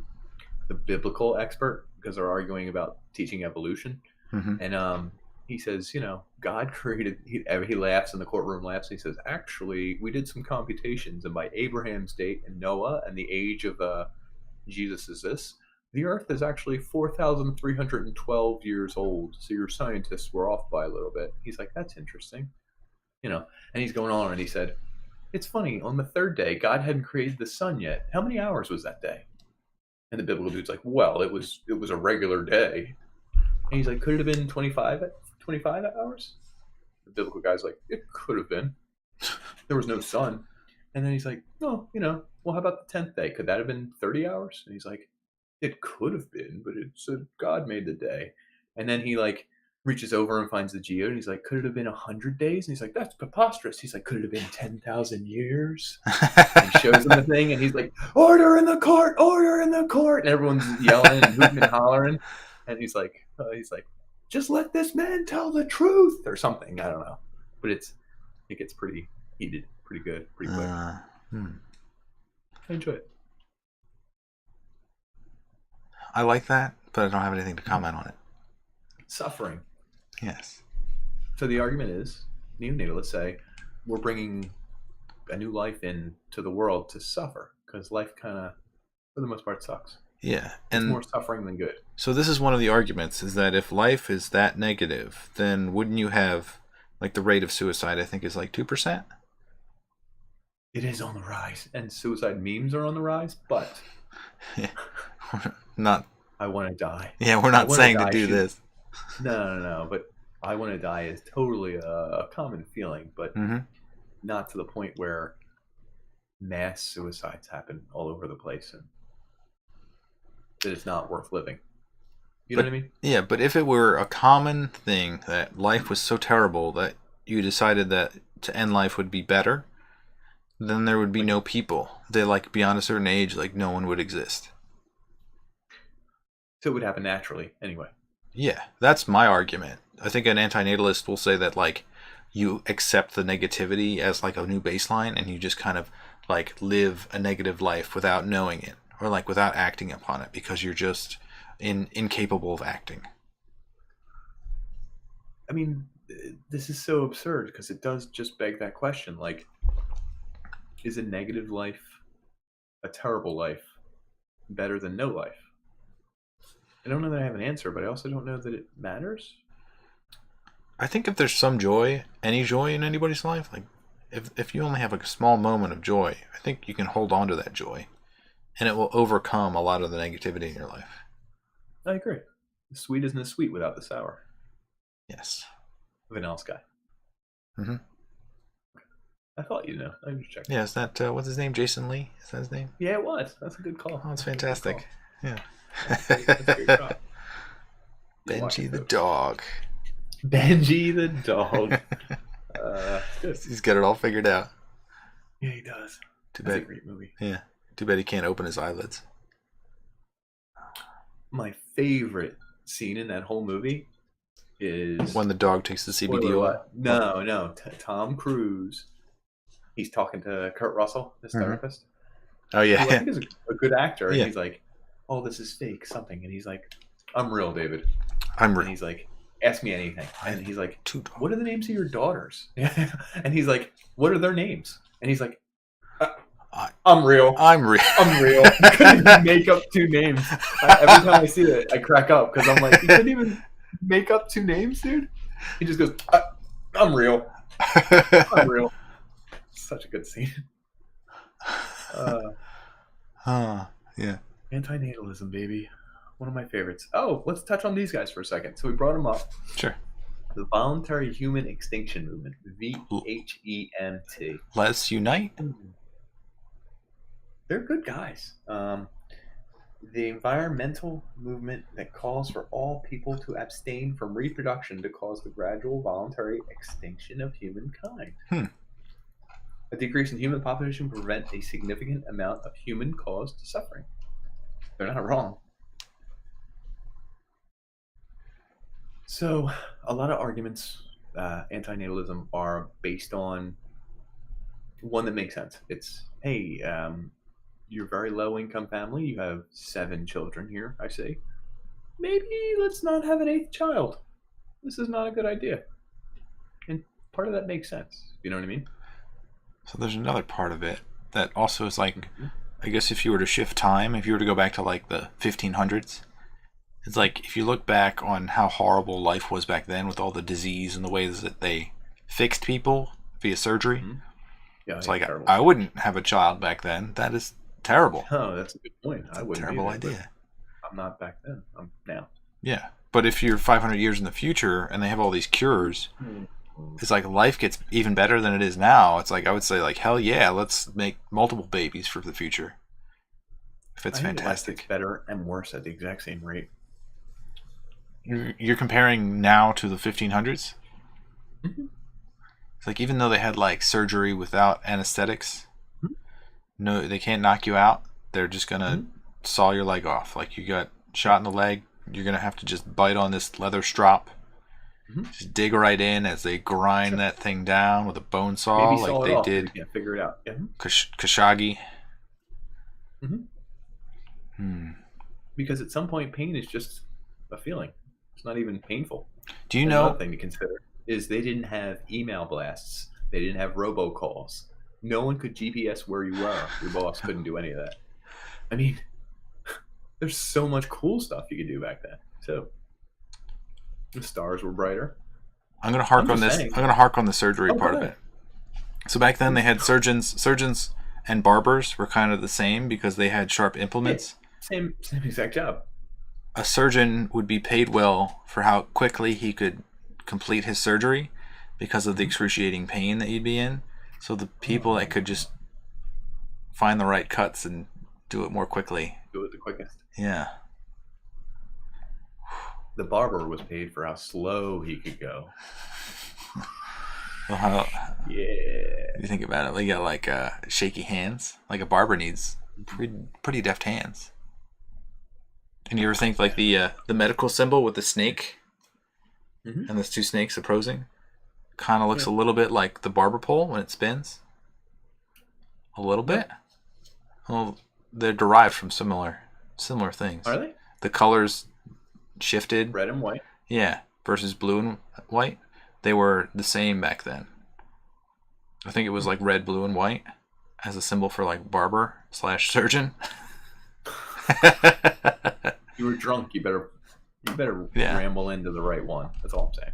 biblical expert, because they're arguing about teaching evolution. Mm-hmm. And he says, God created. He laughs in the courtroom. Laughs. And he says, actually, we did some computations, and by Abraham's date and Noah and the age of Jesus is this. The Earth is actually 4,312 years old. So your scientists were off by a little bit. He's like, that's interesting. And he's going on, and he said, it's funny, on the third day, God hadn't created the sun yet. How many hours was that day? And the biblical dude's like, well, it was a regular day. And he's like, could it have been 25 hours? The biblical guy's like, it could have been. There was no sun. And then he's like, oh, well, how about the 10th day? Could that have been 30 hours? And he's like, it could have been, but it said God made the day. And then he reaches over and finds the geode, and he's like, could it have been 100 days? And he's like, that's preposterous. He's like, could it have been 10,000 years? And he shows him the thing, and he's like, order in the court, order in the court. And everyone's yelling and hooting and hollering. And he's like, just let this man tell the truth or something. I don't know. But it gets pretty heated, pretty good, pretty quick. I enjoy it. I like that, but I don't have anything to comment on it. Suffering. Yes. So the argument is, neonatalists say, we're bringing a new life into the world to suffer, because life kind of, for the most part, sucks. Yeah. And it's more suffering than good. So this is one of the arguments, is that if life is that negative, then wouldn't you have, the rate of suicide, I think, is 2%? It is on the rise. And suicide memes are on the rise, but... Not... I want to die. Yeah, we're not saying to do this. No. But I want to die is totally a common feeling, but not to the point where mass suicides happen all over the place and that it's not worth living. You know what I mean? Yeah, but if it were a common thing that life was so terrible that you decided that to end life would be better, then there would be no people. They beyond a certain age, no one would exist. So it would happen naturally anyway. Yeah, that's my argument. I think an anti-natalist will say that you accept the negativity as a new baseline, and you just kind of live a negative life without knowing it, or without acting upon it, because you're just incapable of acting. I mean, this is so absurd because it does just beg that question. Is a negative life, a terrible life, better than no life? I don't know that I have an answer, but I also don't know that it matters. I think if there's some joy, any joy in anybody's life, if you only have a small moment of joy, I think you can hold on to that joy, and it will overcome a lot of the negativity in your life. I agree. The sweet isn't as sweet without the sour. Yes. Vanilla Sky. Mm-hmm. I thought you know. I just checked. Yeah, is that, what's his name? Jason Lee? Is that his name? Yeah, it was. That's a good call. Oh, that's fantastic. Yeah. That's a great job. Benji the dog. Benji the dog. He's got it all figured out. Yeah, he does. That's a great movie. Yeah. Too bad he can't open his eyelids. My favorite scene in that whole movie is when the dog takes the CBD oil. No. Tom Cruise he's talking to Kurt Russell, his therapist. Oh yeah, who I think is a good actor, and Yeah. he's like, "Oh, this is fake something," and he's like, "I'm real, David." I'm And real. he's like, "Ask me anything," and he's like, Two dogs. "What are the names of your daughters?" And he's like, "What are their names?" And he's like, "I'm real. I'm real. I'm real." You couldn't even make up two names. Every time I see it, I crack up because I'm like, "You couldn't even make up two names, dude." He just goes, "I'm real. I'm real." Such a good scene. Yeah. Anti-natalism, baby. One of my favorites. Oh, let's touch on these guys for a second. So we brought them up. Sure. The Voluntary Human Extinction Movement, VHEMT. Let's unite. They're good guys. The environmental movement that calls for all people to abstain from reproduction to cause the gradual voluntary extinction of humankind. A decrease in human population will prevent a significant amount of human-caused suffering. They're not wrong. So, a lot of arguments, anti-natalism, are based on one that makes sense. It's, hey, you're a very low-income family. You have 7 children here, I say. Maybe let's not have an 8th child. This is not a good idea. And part of that makes sense. You know what I mean? So there's another part of it that also is like, I guess if you were to shift time, if you were to go back to like the 1500s, it's like if you look back on how horrible life was back then with all the disease and the ways that they fixed people via surgery. Yeah, it's like terrible. I wouldn't have a child back then. That is terrible. Oh, that's a good point. I wouldn't. Terrible idea. I'm not back then. I'm now. Yeah, but if you're 500 years in the future and they have all these cures, it's like life gets even better than it is now. It's like I would say like hell yeah, let's make multiple babies for the future. If it's fantastic. It's better and worse at the exact same rate. You're comparing now to the 1500s? It's like even though they had like surgery without anesthetics, no, they can't knock you out. They're just gonna saw your leg off. Like you got shot in the leg, you're gonna have to just bite on this leather strop, just dig right in as they grind that thing down with a bone saw, maybe like they did. Yeah, figure it out. Yeah. Khashoggi. Because at some point, pain is just a feeling. It's not even painful. Do you know? Another thing to consider is they didn't have email blasts. They didn't have robocalls. No one could GPS where you were. Your boss couldn't do any of that. I mean, there's so much cool stuff you could do back then. So the stars were brighter. I'm gonna hark on this. I'm gonna hark on the surgery part of it. So back then they had surgeons and barbers were kind of the same because they had sharp implements. Yeah, same exact job. A surgeon would be paid well for how quickly he could complete his surgery because of the excruciating pain that he'd be in. So the people that could just find the right cuts and do it more quickly. Do it the quickest. Yeah. The barber was paid for how slow he could go. Well, yeah. You think about it, they got like shaky hands. Like a barber needs pretty deft hands. And you ever think like the medical symbol with the snake and there's 2 snakes opposing? Kind of looks a little bit like the barber pole when it spins. A little bit. Well, they're derived from similar things. Are they? The colors shifted. Red and white. Yeah, versus blue and white. They were the same back then. I think it was like red, blue, and white as a symbol for like barber/surgeon. You were drunk. You better ramble into the right one. That's all I'm saying.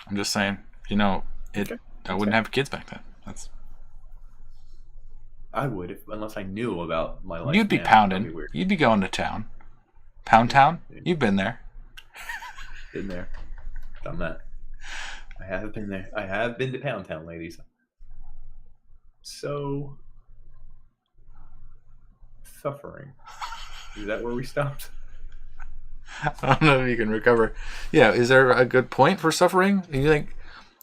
I'm just saying, I wouldn't have kids back then. I would, unless I knew about my life. You'd be pounding. You'd be going to town. Pound Town? You've been there. Been there. Done that. I have been there. I have been to Pound Town, ladies. So, suffering. Is that where we stopped? I don't know if you can recover. Yeah, is there a good point for suffering? Do you think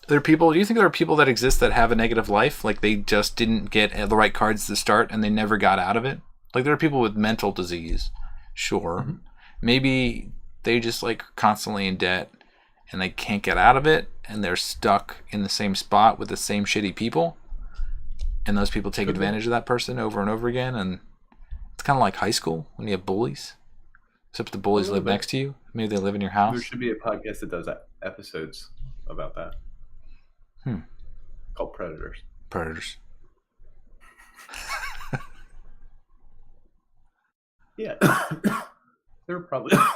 there are people that exist that have a negative life? Like they just didn't get the right cards to start and they never got out of it? Like there are people with mental disease. Sure. Maybe they just like constantly in debt and they can't get out of it and they're stuck in the same spot with the same shitty people. And those people take advantage of that person over and over again, and it's kind of like high school when you have bullies, except the bullies live next to you. Maybe they live in your house. There should be a podcast that does episodes about that. Called Predators. Yeah. There probably are.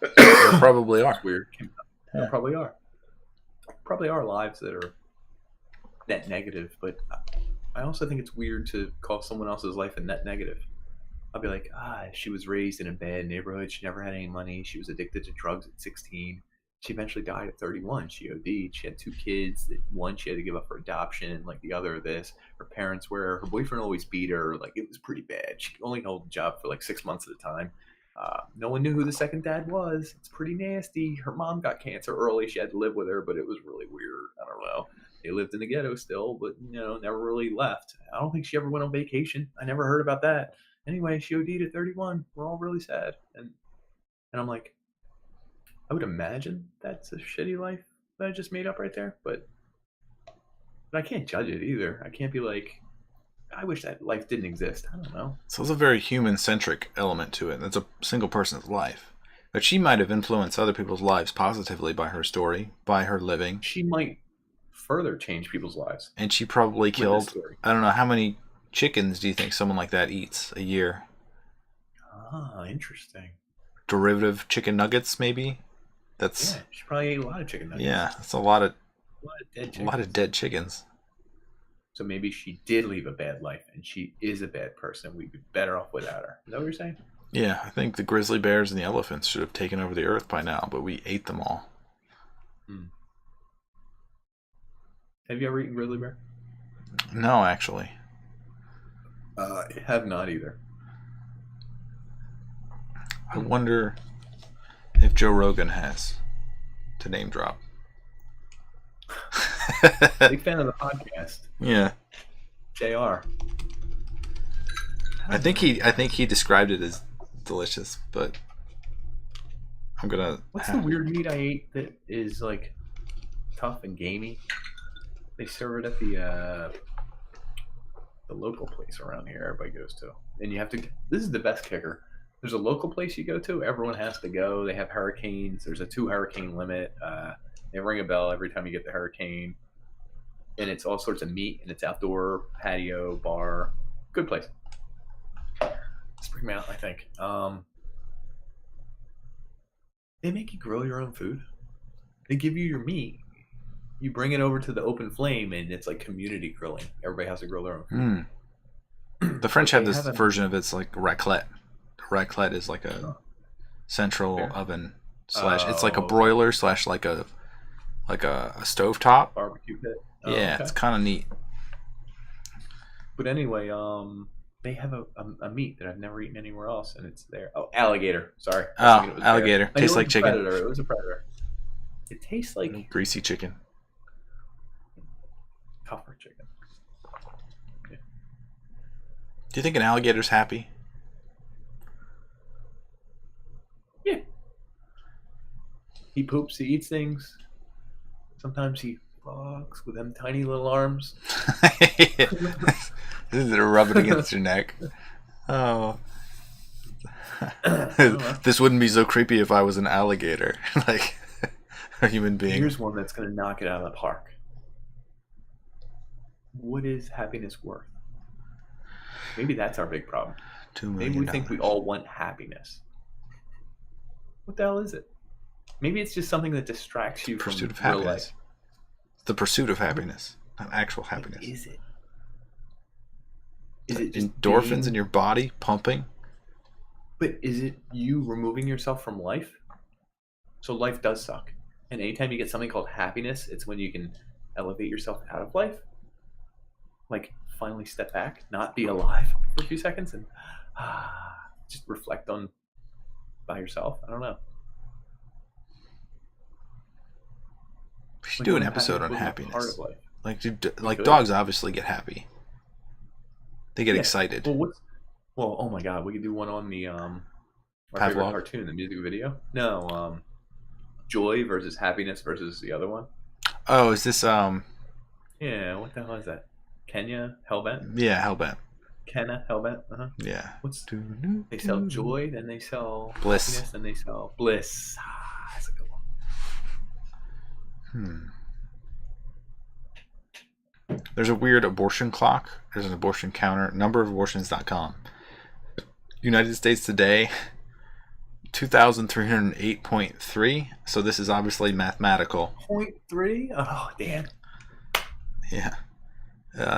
It's weird. There probably are. Probably are lives that are net negative, but I also think it's weird to call someone else's life a net negative. I'll be like, she was raised in a bad neighborhood. She never had any money. She was addicted to drugs at 16. She eventually died at 31. She OD'd. She had 2 kids. One she had to give up for adoption, like the other this. Her parents were, her boyfriend always beat her. Like, it was pretty bad. She only held a job for like 6 months at a time. No one knew who the second dad was. It's pretty nasty. Her mom got cancer early. She had to live with her, but it was really weird. I don't know. They lived in the ghetto still, but, never really left. I don't think she ever went on vacation. I never heard about that. Anyway, she OD'd at 31. We're all really sad. And I'm like, I would imagine that's a shitty life that I just made up right there. But I can't judge it either. I can't be like, I wish that life didn't exist. I don't know. So there's a very human-centric element to it. That's a single person's life. But she might have influenced other people's lives positively by her story, by her living. She might further change people's lives. And she probably killed, I don't know, how many chickens do you think someone like that eats a year? Interesting. Derivative chicken nuggets, maybe? She probably ate a lot of chicken nuggets. Yeah, that's a lot of dead chickens. So maybe she did leave a bad life, and she is a bad person. We'd be better off without her. Is that what you're saying? Yeah, I think the grizzly bears and the elephants should have taken over the earth by now, but we ate them all. Have you ever eaten grizzly bear? No, actually. I have not either. I wonder if Joe Rogan has, to name drop. Big fan of the podcast. Yeah. JR. I think he described it as delicious, but I'm gonna. What's the weird meat I ate that is like tough and gamey? They serve it at the local place around here everybody goes to, and you have to. This is the best kicker. There's a local place you go to. Everyone has to go. They have hurricanes. There's a 2 hurricane limit. They ring a bell every time you get the hurricane, and it's all sorts of meat, and it's outdoor patio bar. Good place. Spring Mountain, I think. They make you grill your own food. They give you your meat. You bring it over to the open flame, and it's like community grilling. Everybody has to grill their own food. The French have this version of it's like raclette. Raclette is like a central oven slash. It's like a broiler slash like a stovetop barbecue pit. Yeah, okay. It's kind of neat. But anyway, they have a meat that I've never eaten anywhere else, and it's there. Oh, alligator. Sorry. Oh, alligator. Tastes like chicken. Predator. It was a predator. It tastes like greasy chicken. Tougher chicken. Yeah. Do you think an alligator's happy? Yeah. He poops. He eats things. Sometimes he fucks with them tiny little arms. This is rub it against your neck. Oh. This wouldn't be so creepy if I was an alligator. Like a human being. Here's one that's going to knock it out of the park. What is happiness worth? Maybe that's our big problem. Maybe we think we all want happiness. What the hell is it? Maybe it's just something that distracts you from pursuit of real happiness. life. The pursuit of happiness, not actual happiness. What is it? Is it just endorphins in your body pumping? But is it you removing yourself from life? So life does suck. And anytime you get something called happiness, it's when you can elevate yourself out of life. Like finally step back, not be alive for a few seconds, and just reflect on by yourself. I don't know. We should do an episode on happiness. Like dogs obviously get happy. They get excited. Well, oh my god, we could do one on the our favorite cartoon, the music video. No, joy versus happiness versus the other one. Oh, is this Yeah, what the hell is that? Kenya Hellbent. Yeah, Hellbent. Kenna Hellbent. Yeah. They sell joy, then they sell bliss, happiness, then they sell bliss. That's a good one. There's a weird abortion clock. There's an abortion counter. Numberabortions.com. United States today, 2,308.3. So this is obviously mathematical. 0.3? Oh, damn. Yeah.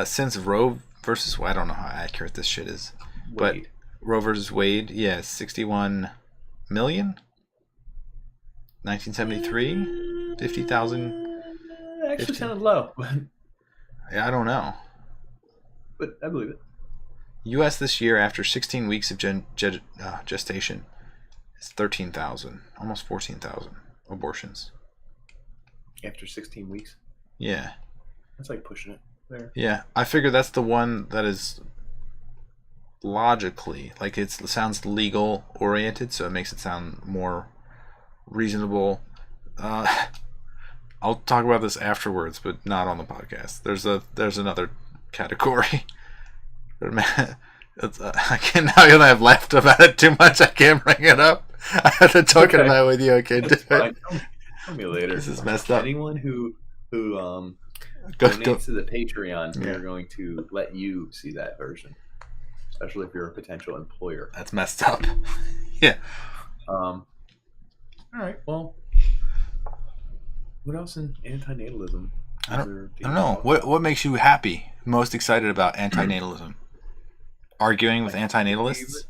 Since Roe versus, I don't know how accurate this shit is. Wade. But Roe versus Wade, 61 million? 1973? 50,000? Actually sounded low. Yeah, I don't know. But I believe it. U.S. this year, after 16 weeks of gestation, is 13,000, almost 14,000 abortions. After 16 weeks? Yeah. That's like pushing it there. Yeah, I figure that's the one that is logically, like it sounds legal oriented, so it makes it sound more reasonable. I'll talk about this afterwards, but not on the podcast. There's another category. I can't, now that I've laughed about it too much, I can't bring it up. I have to talk about it with you. Okay, tell me later. This is messed up. Anyone who donates to the Patreon, we're going to let you see that version, especially if you're a potential employer. That's messed up. Yeah. All right. Well, what else in antinatalism? I don't know. What makes you happy? Most excited about antinatalism? Arguing with antinatalists?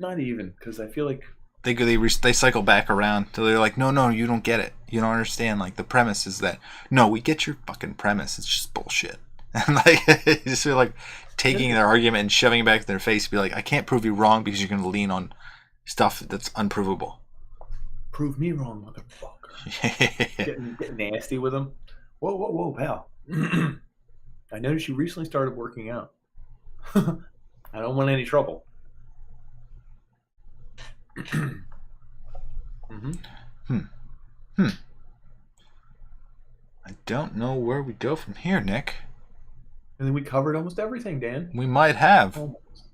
Not even, because I feel like they cycle back around till they're like, no, you don't get it. You don't understand. Like the premise is that no, we get your fucking premise. It's just bullshit. And like you just feel like taking their argument and shoving it back in their face. Be like, I can't prove you wrong because you're going to lean on stuff that's unprovable. Prove me wrong, motherfucker. Getting nasty with them. Whoa, pal. I noticed you recently started working out. I don't want any trouble. I don't know where we go from here, Nick. And then we covered almost everything, Dan. We might have. Almost.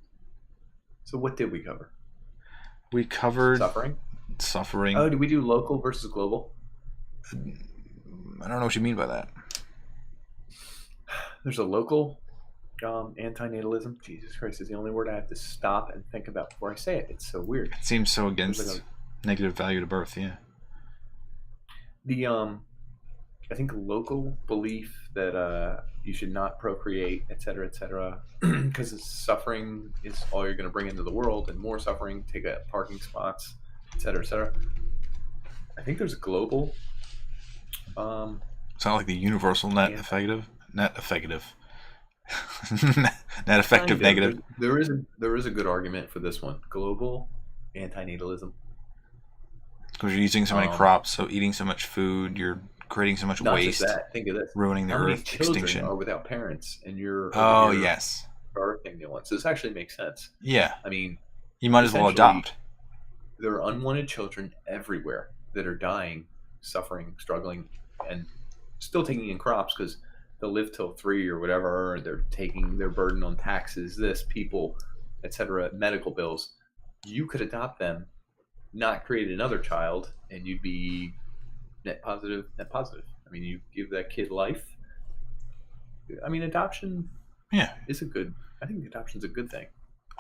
So what did we cover? We covered suffering. Oh, did we do local versus global? I don't know what you mean by that. There's a local antinatalism. Jesus Christ is the only word I have to stop and think about before I say it. It's so weird. It seems so against negative value to birth, yeah. The I think local belief that you should not procreate, etc., because suffering is all you're going to bring into the world, and more suffering, take up parking spots, etc. I think there's a global. Sound like the universal net effective negative. There is a good argument for this one. Global antinatalism. Because you're using so many crops, so eating so much food, you're creating so much waste. Just that. Think of this. Ruining the earth. Children extinction. Are without parents, and you're yes. birthing new ones. So this actually makes sense. Yeah. I mean, you might as well adopt. There are unwanted children everywhere that are dying, suffering, struggling, and still taking in crops because they'll live till 3 or whatever. Or they're taking their burden on taxes, people, etc., medical bills. You could adopt them, not create another child, and you'd be net positive. I mean, you give that kid life. I mean, adoption is I think adoption's a good thing.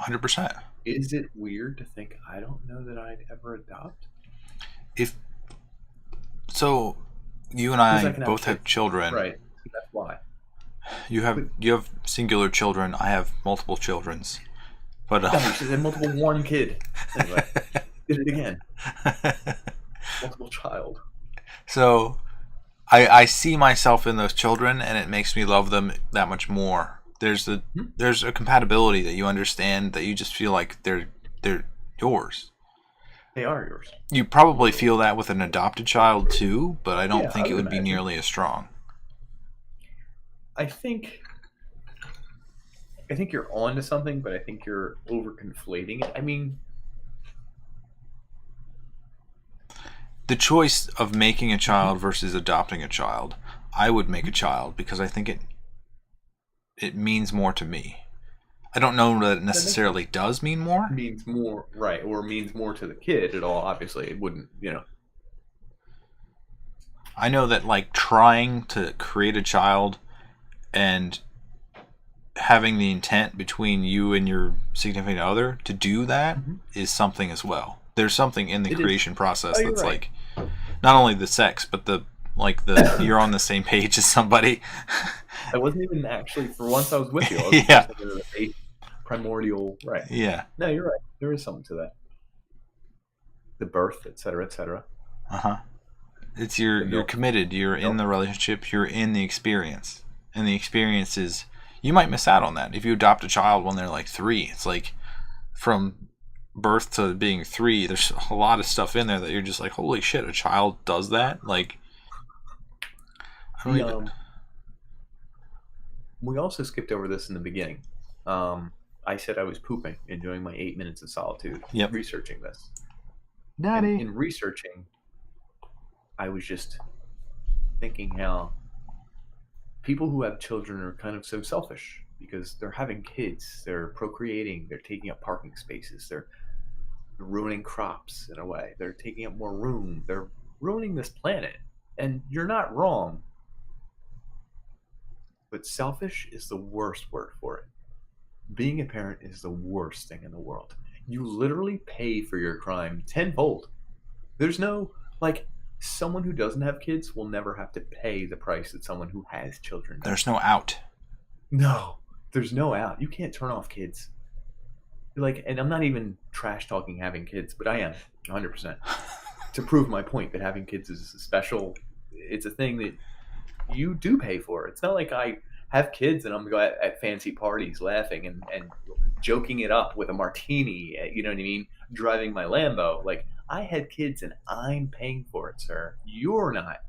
100%. Is it weird to think, I don't know that I'd ever adopt? So, you and I both have children. Right. That's why. You have singular children. I have multiple children's. But no, you should have multiple one kid. Anyway, did it again. Multiple child. So, I see myself in those children, and it makes me love them that much more. There's a compatibility that you understand, that you just feel like they're yours. They are yours. You probably feel that with an adopted child too, but I don't think it would be nearly as strong. I think you're on to something, but I think you're over-conflating it. I mean, the choice of making a child versus adopting a child, I would make a child because I think it means more to me. I don't know that it necessarily does mean more. Means more, right, or means more to the kid at all. Obviously, it wouldn't, I know that, like, trying to create a child and having the intent between you and your significant other to do that is something as well. There's something in the creation process that's right. Like, not only the sex, but the you're on the same page as somebody. I wasn't even actually, for once I was with you. I was Yeah. thinking of the primordial, right. Yeah. No, you're right. There is something to that. The birth, et cetera, et cetera. Uh-huh. It's you're committed, you're in the relationship, you're in the experience. And the experience is, you might miss out on that. If you adopt a child when they're like 3, it's like from birth to being 3, there's a lot of stuff in there that you're just like, holy shit, a child does that? Like, I don't even... We also skipped over this in the beginning. I said I was pooping and doing my 8 minutes of solitude, researching this. Daddy. In researching, I was just thinking how people who have children are kind of so selfish because they're having kids, they're procreating, they're taking up parking spaces, they're ruining crops in a way, they're taking up more room, they're ruining this planet. And you're not wrong, but selfish is the worst word for it. Being a parent is the worst thing in the world. You literally pay for your crime tenfold. There's no, like, someone who doesn't have kids will never have to pay the price that someone who has children does. There's no out. No, there's no out. You can't turn off kids. Like, and I'm not even trash talking having kids, but I am 100% to prove my point that having kids is special. It's a thing that you do pay for. It's not like I have kids and I'm going at fancy parties laughing and joking it up with a martini, you know what I mean? Driving my Lambo. Like, I had kids and I'm paying for it, sir. You're not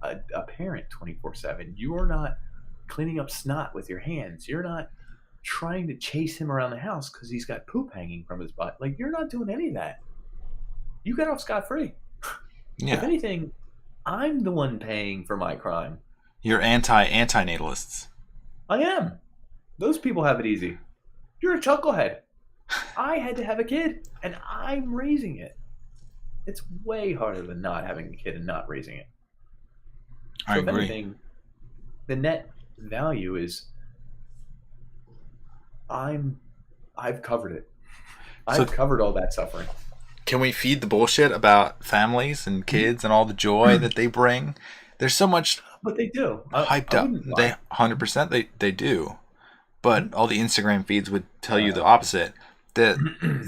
a parent 24/7. You're not cleaning up snot with your hands. You're not trying to chase him around the house because he's got poop hanging from his butt. Like, you're not doing any of that. You got off scot-free. Yeah. If anything, I'm the one paying for my crime. You're anti-natalists. I am. Those people have it easy. You're a chucklehead. I had to have a kid, and I'm raising it. It's way harder than not having a kid and not raising it. I agree. If anything, the net value is I've covered it. I've covered all that suffering. Can we feed the bullshit about families and kids and all the joy that they bring? There's so much. But they do. Hyped up. They 100% they do. But all the Instagram feeds would tell you the opposite. That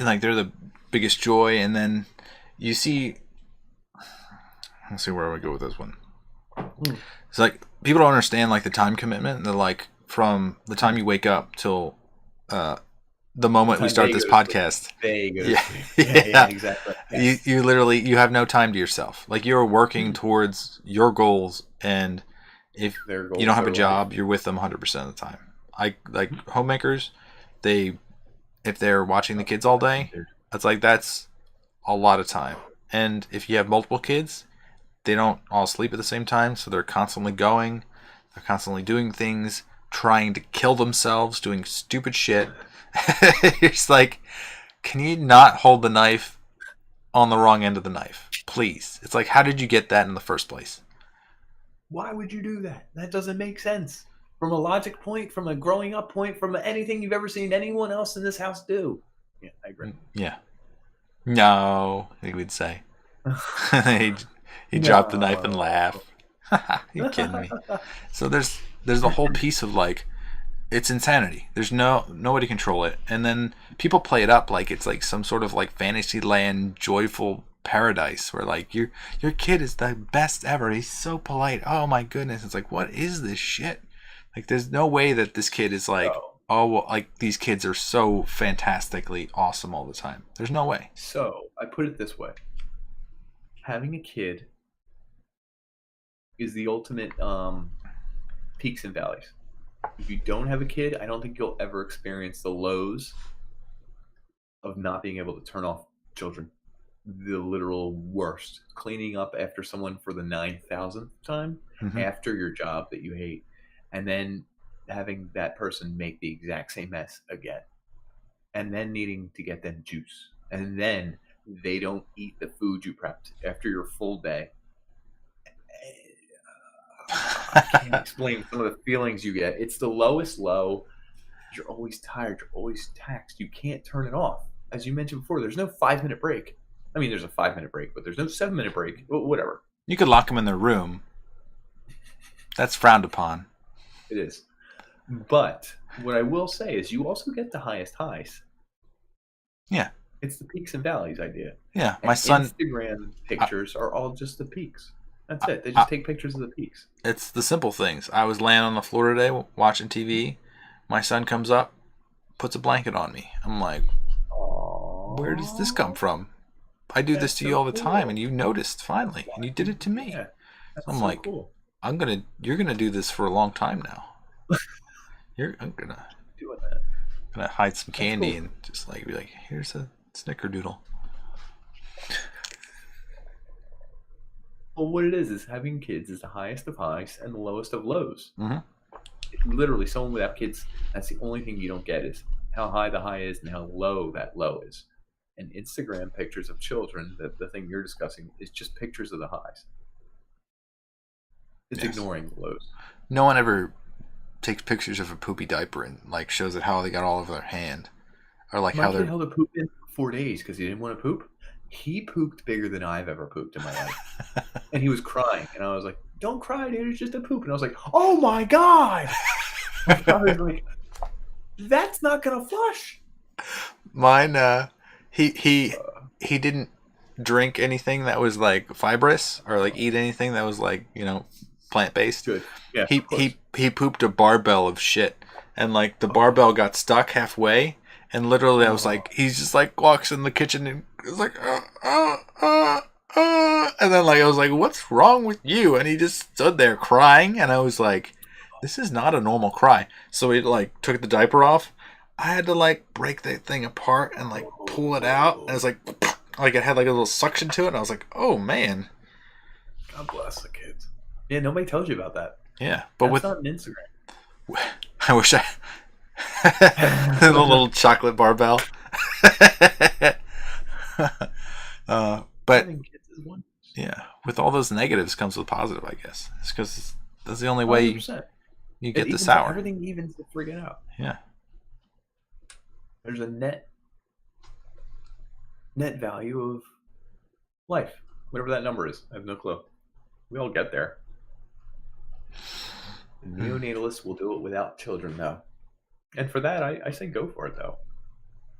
like they're the biggest joy, and then you see. Let's see where I would go with this one. It's like people don't understand like the time commitment. They're like from the time you wake up till the moment we start this podcast. Yeah, exactly. Yes. You literally you have no time to yourself. Like you're working towards your goals, and if you don't have a job, you're with them 100% of the time. I like homemakers. If they're watching the kids all day, that's a lot of time. And if you have multiple kids, they don't all sleep at the same time, so they're constantly going. They're constantly doing things, trying to kill themselves, doing stupid shit. It's like, can you not hold the knife on the wrong end of the knife? Please. It's like, how did you get that in the first place? Why would you do that? That doesn't make sense. From a logic point, from a growing up point, from anything you've ever seen anyone else in this house do. Yeah, I agree. Yeah. No, he would say. he dropped the knife and laughed. You kidding me? So there's the whole piece of like, it's insanity. There's nobody control it, and then people play it up like it's like some sort of like fantasy land, joyful paradise where like your kid is the best ever. He's so polite. Oh my goodness! It's like, what is this shit? Like, there's no way that this kid is like, oh, well, like these kids are so fantastically awesome all the time. There's no way. So I put it this way: having a kid is the ultimate peaks and valleys. If you don't have a kid, I don't think you'll ever experience the lows of not being able to turn off children. The literal worst. Cleaning up after someone for the 9,000th time after your job that you hate. And then having that person make the exact same mess again, and then needing to get them juice, and then they don't eat the food you prepped after your full day. I can't explain some of the feelings you get. It's the lowest low. You're always tired. You're always taxed. You can't turn it off. As you mentioned before, there's no 5-minute break. I mean, there's a 5-minute break, but there's no 7-minute break. Whatever. You could lock them in their room. That's frowned upon. It is. But what I will say is you also get the highest highs. Yeah. It's the peaks and valleys idea. Yeah. My son. Instagram pictures are all just the peaks. That's it. They just take pictures of the peaks. It's the simple things. I was laying on the floor today watching TV. My son comes up, puts a blanket on me. I'm like, aww, where does this come from? I do this to you all the time, and you noticed finally, and you did it to me. Yeah, I'm so like, cool. You're gonna do this for a long time now. I'm gonna doing that. Gonna hide some candy and just like be like, here's a snickerdoodle. Well, what it is having kids is the highest of highs and the lowest of lows. Mm-hmm. Literally, someone without kids, that's the only thing you don't get is how high the high is and how low that low is. And Instagram pictures of children, the thing you're discussing, is just pictures of the highs. It's ignoring the lows. No one ever takes pictures of a poopy diaper and like shows it how they got all over their hand, or like how they're held a poop in for 4 days because he didn't want to poop. He pooped bigger than I've ever pooped in my life, and he was crying, and I was like, "Don't cry, dude. It's just a poop." And I was like, "Oh my god!" I was like, "That's not gonna flush." Mine, he didn't drink anything that was like fibrous or like eat anything that was like plant based. Good. Yeah. He pooped a barbell of shit, and like the barbell got stuck halfway. And literally, I was like, he's just like walks in the kitchen and is like, and then like I was like, what's wrong with you? And he just stood there crying, and I was like, this is not a normal cry. So he like took the diaper off. I had to like break that thing apart and like pull it out. And it was like it had like a little suction to it. And I was like, oh man. God bless the kids. Yeah, nobody tells you about that. Yeah, but that's not an Instagram. I wish I. The little chocolate barbell. But yeah, with all those negatives comes with positive, I guess. It's because that's the only way you get the sour. Everything evens the friggin' out. Yeah. There's a net value of life, whatever that number is. I have no clue. We all get there. The neonatalists will do it without children, though. And for that, I say go for it, though.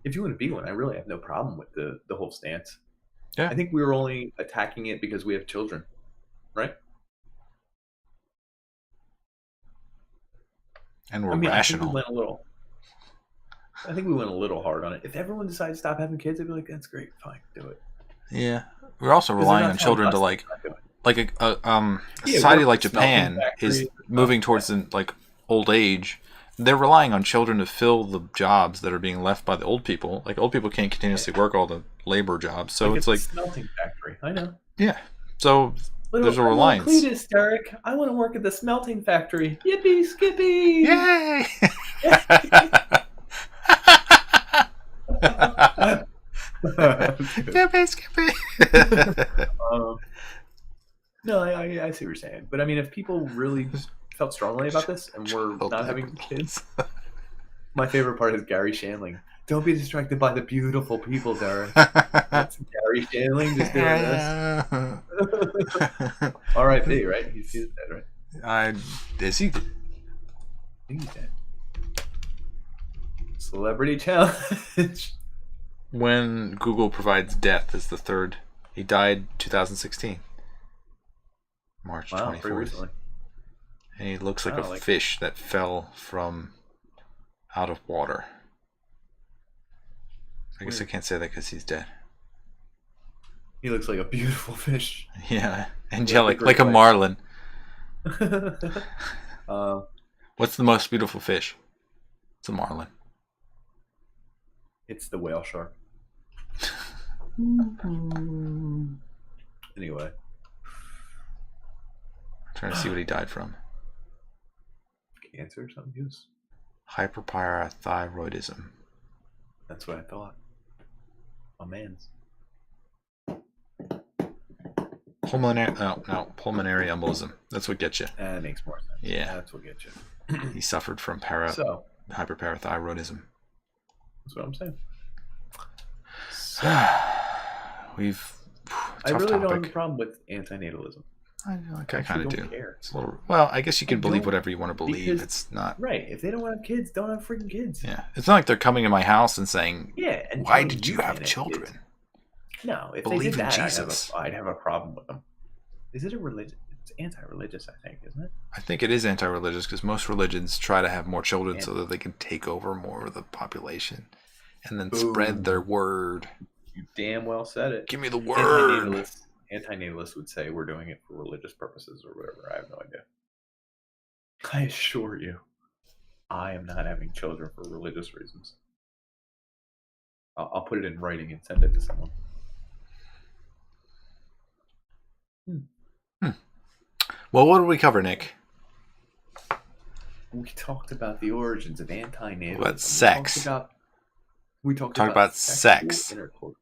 If you want to be one, I really have no problem with the whole stance. Yeah. I think we were only attacking it because we have children, right? And we're rational. I think we went a little hard on it. If everyone decided to stop having kids, I'd be like, that's great, fine, do it. Yeah. We're also relying on children to like a society like Japan is moving towards like old age. They're relying on children to fill the jobs that are being left by the old people. Like old people can't continuously work all the labor jobs, so it's like a smelting factory. I know. Yeah, so there's a reliance. Cletus, Derek, I want to work at the smelting factory. Yippee, Skippy! Yay! Yippee, Skippy! No, I see what you're saying, but I mean, if people really felt strongly about this and we're not having kids, my favorite part is Gary Shandling. Don't be distracted by the beautiful people, Derek. That's Gary Shandling just doing this. R.I.P. Right? He's dead, right? Is he? I think he's dead. Celebrity challenge. When Google provides death as the third, he died 2016, March 24th. Pretty recently. And he looks like a fish that fell from out of water. I guess I can't say that because he's dead. He looks like a beautiful fish. Yeah, angelic, like a marlin. What's the most beautiful fish? It's a marlin. It's the whale shark. Anyway. I'm trying to see what he died from. cancer or something? He was... Hyperparathyroidism. That's what I thought. My man's. Pulmonary embolism. That's what gets you. That makes more sense. Yeah. That's what gets you. He suffered from hyperparathyroidism. That's what I'm saying. So, I really don't have a problem with anti-natalism. I kind of do. It's a little, well, I guess you can believe whatever you want to believe. It's not right. If they don't want to have kids, don't have freaking kids. Yeah, it's not like they're coming to my house and saying, "Yeah, and why did you have children?" Kids. No, if believe they did in that, Jesus. I'd have a problem with them. Is it a religion? It's anti-religious, I think, isn't it? I think it is anti-religious because most religions try to have more children so that they can take over more of the population and then spread their word. You damn well said it. Give me the word. Anti-natalists would say we're doing it for religious purposes or whatever. I have no idea. I assure you, I am not having children for religious reasons. I'll put it in writing and send it to someone. Well, what did we cover, Nick? We talked about the origins of anti-natalism. What, sex? We talked about sex. Intercourse.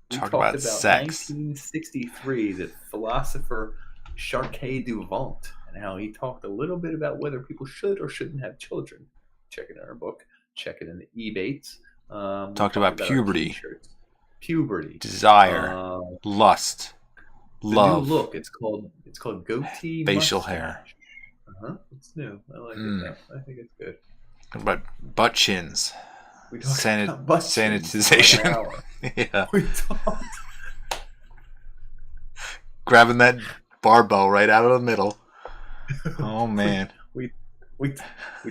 Talk about sex. 1963, the philosopher Charcot Duvant, and how he talked a little bit about whether people should or shouldn't have children. Check it in our book. Check it in the Ebates. Talked about puberty. Puberty. Desire. Lust. Love. New look. It's called goatee. Facial mustache. hair. It's new. I like it. I think it's good. What about butt chins? We talked about butt sanitization. Yeah. We talked. Grabbing that barbell right out of the middle. Oh man. We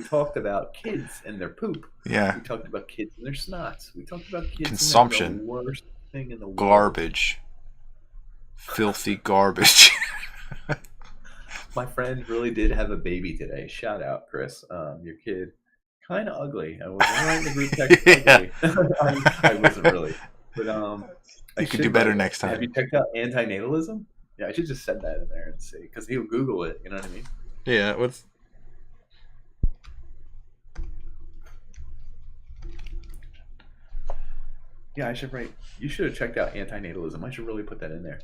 talked about kids and their poop. Yeah. We talked about kids and their snots. We talked about kids consumption. And the worst thing in the world. Garbage. Filthy garbage. My friend really did have a baby today. Shout out, Chris. Your kid, kind of ugly. I was in the group text. Yeah. I wasn't really, but you could do better next time. Have you checked out anti-natalism? Yeah, I should just send that in there and see, because he'll Google it. You know what I mean? Yeah. What's Yeah, I should write. You should have checked out anti-natalism. I should really put that in there.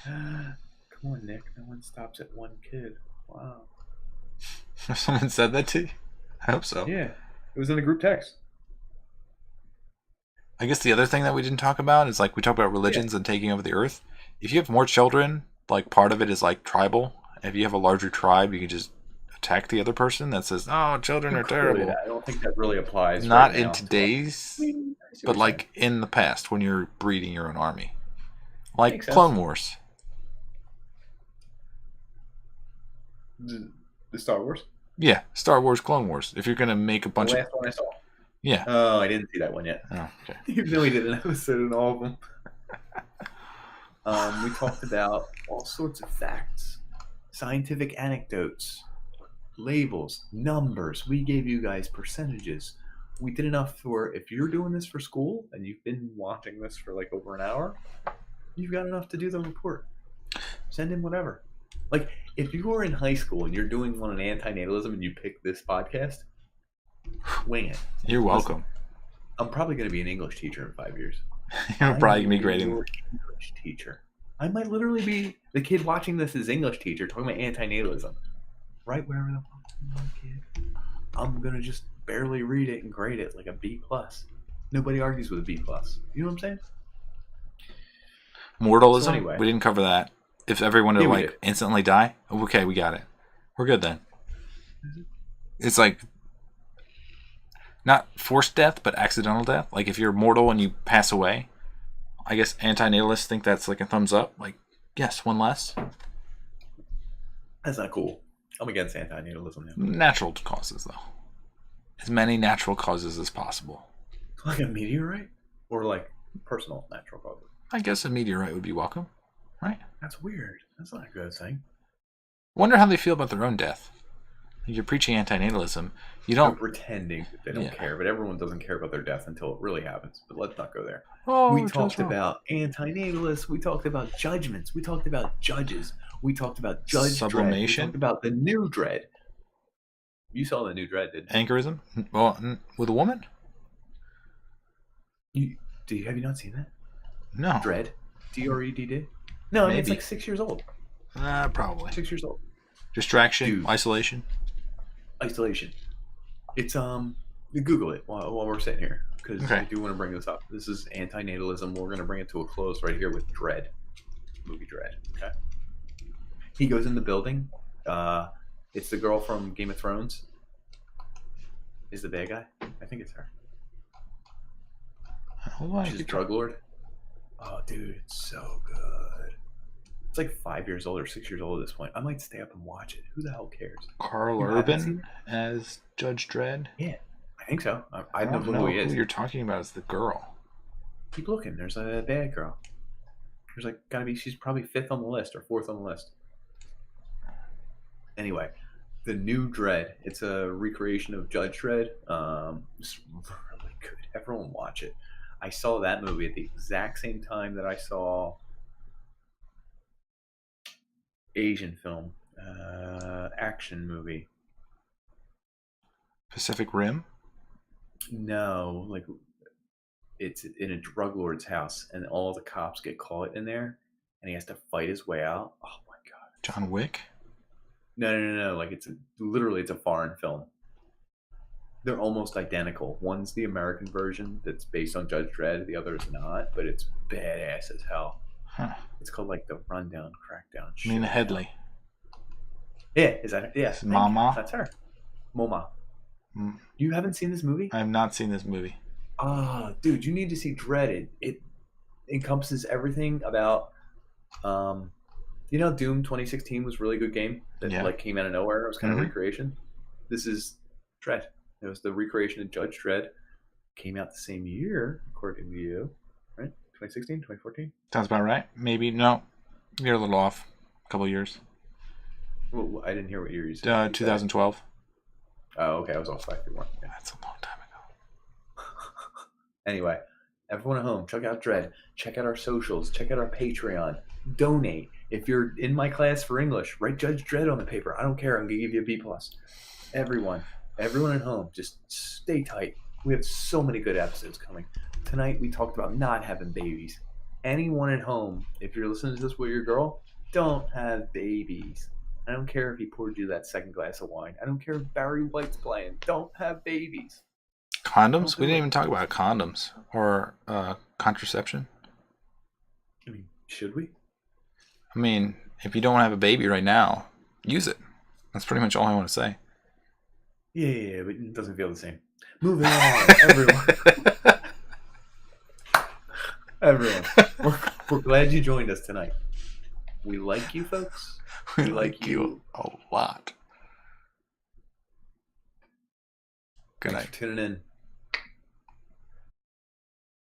Come on, Nick. No one stops at one kid. Wow. Someone said that to you? I hope so. Yeah. It was in the group text. I guess the other thing that we didn't talk about is like we talked about religions and taking over the earth. If you have more children, like part of it is like tribal. If you have a larger tribe, you can just attack the other person that says, "Oh, children are terrible." I don't think that really applies. Not in today's, but like in the past when you're breeding your own army, like Clone Wars. The Star Wars. Yeah, Star Wars, Clone Wars. If you're gonna make a bunch the last one I saw. Yeah. Oh, I didn't see that one yet. Oh, okay. Even though we did an episode in all of them. We talked about all sorts of facts, scientific anecdotes, labels, numbers. We gave you guys percentages. We did enough for, if you're doing this for school and you've been watching this for like over an hour, you've got enough to do the report. Send in whatever. Like, if you are in high school and you're doing one on anti-natalism and you pick this podcast, wing it. You're welcome. Listen, I'm probably going to be an English teacher in 5 years. You're probably going to be great English teacher. I might literally be the kid watching this as English teacher talking about anti-natalism. Right wherever the fuck you want, kid. I'm going to just barely read it and grade it like a B+. Nobody argues with a B+. You know what I'm saying? Mortalism? So anyway, we didn't cover that. If everyone would like instantly die? Okay, we got it. We're good then. It's like not forced death, but accidental death. Like if you're mortal and you pass away, I guess anti-natalists think that's like a thumbs up. Like, yes, one less. That's not cool. I'm against anti-natalism now. Natural causes, though. As many natural causes as possible. Like a meteorite? Or like personal natural causes? I guess a meteorite would be welcome. Right? That's weird. That's not a good thing. Wonder how they feel about their own death. You're preaching anti-natalism. You don't... They're pretending that they don't care, but everyone doesn't care about their death until it really happens. But let's not go there. We talked about anti-natalists. We talked about judgments. We talked about judges. We talked about judge sublimation. Dredd. We talked about the new dread. You saw the new Dread, didn't you? Anchorism? Well, with a woman? Have you not seen that? No. Dread? D-R-E-D-D? No, I mean, it's like 6 years old. Probably. 6 years old. Distraction? Dude. Isolation? Isolation. It's, Google it while we're sitting here, because I do want to bring this up. This is anti-natalism. We're going to bring it to a close right here with Dread. Movie Dread. Okay. He goes in the building. It's the girl from Game of Thrones. Is the bad guy? I think it's her. She's a drug lord. Oh, dude, it's so good. It's like 5 years old or 6 years old at this point. I might stay up and watch it. Who the hell cares? Carl Urban as Judge Dredd? Yeah, I think so. I don't know who he is. Who you're talking about is the girl. Keep looking. There's a bad girl. There's like gotta be. She's probably 5th on the list or 4th on the list. Anyway, the new Dredd. It's a recreation of Judge Dredd. It's really good. Everyone watch it. I saw that movie at the exact same time that I saw Asian film, action movie. Pacific Rim? No, like it's in a drug lord's house, and all the cops get caught in there, and he has to fight his way out. Oh my god! John Wick? No. Like it's a foreign film. They're almost identical. One's the American version that's based on Judge Dredd. The other is not, but it's badass as hell. Huh. It's called like the Rundown, Crackdown. Mina Headley. Yeah, is that? Yeah, Mama. That's her. Moma. You haven't seen this movie? I have not seen this movie. Dude, you need to see Dread. It encompasses everything about. Doom 2016 was a really good game that like came out of nowhere. It was kind of recreation. This is Dread. It was the recreation of Judge Dredd. Came out the same year, according to you, right? 2016, 2014? Sounds about right. Maybe. No. You're a little off. A couple years. Well, I didn't hear what year you said. 2012. Oh, okay. I was off by 1. Yeah. That's a long time ago. Anyway, everyone at home, check out Dread. Check out our socials. Check out our Patreon. Donate. If you're in my class for English, write Judge Dredd on the paper. I don't care. I'm going to give you a B+. Everyone at home, just stay tight. We have so many good episodes coming. Tonight we talked about not having babies. Anyone at home, if you're listening to this with your girl, don't have babies. I don't care if he poured you that second glass of wine. I don't care if Barry White's playing. Don't have babies. Condoms? We didn't even talk about condoms or contraception. I mean, should we? I mean, if you don't have a baby right now, use it. That's pretty much all I want to say. Yeah, but it doesn't feel the same. Moving on, everyone. Everyone, we're glad you joined us tonight. We like you, folks. We like you a lot. Good night. Thanks for tuning in.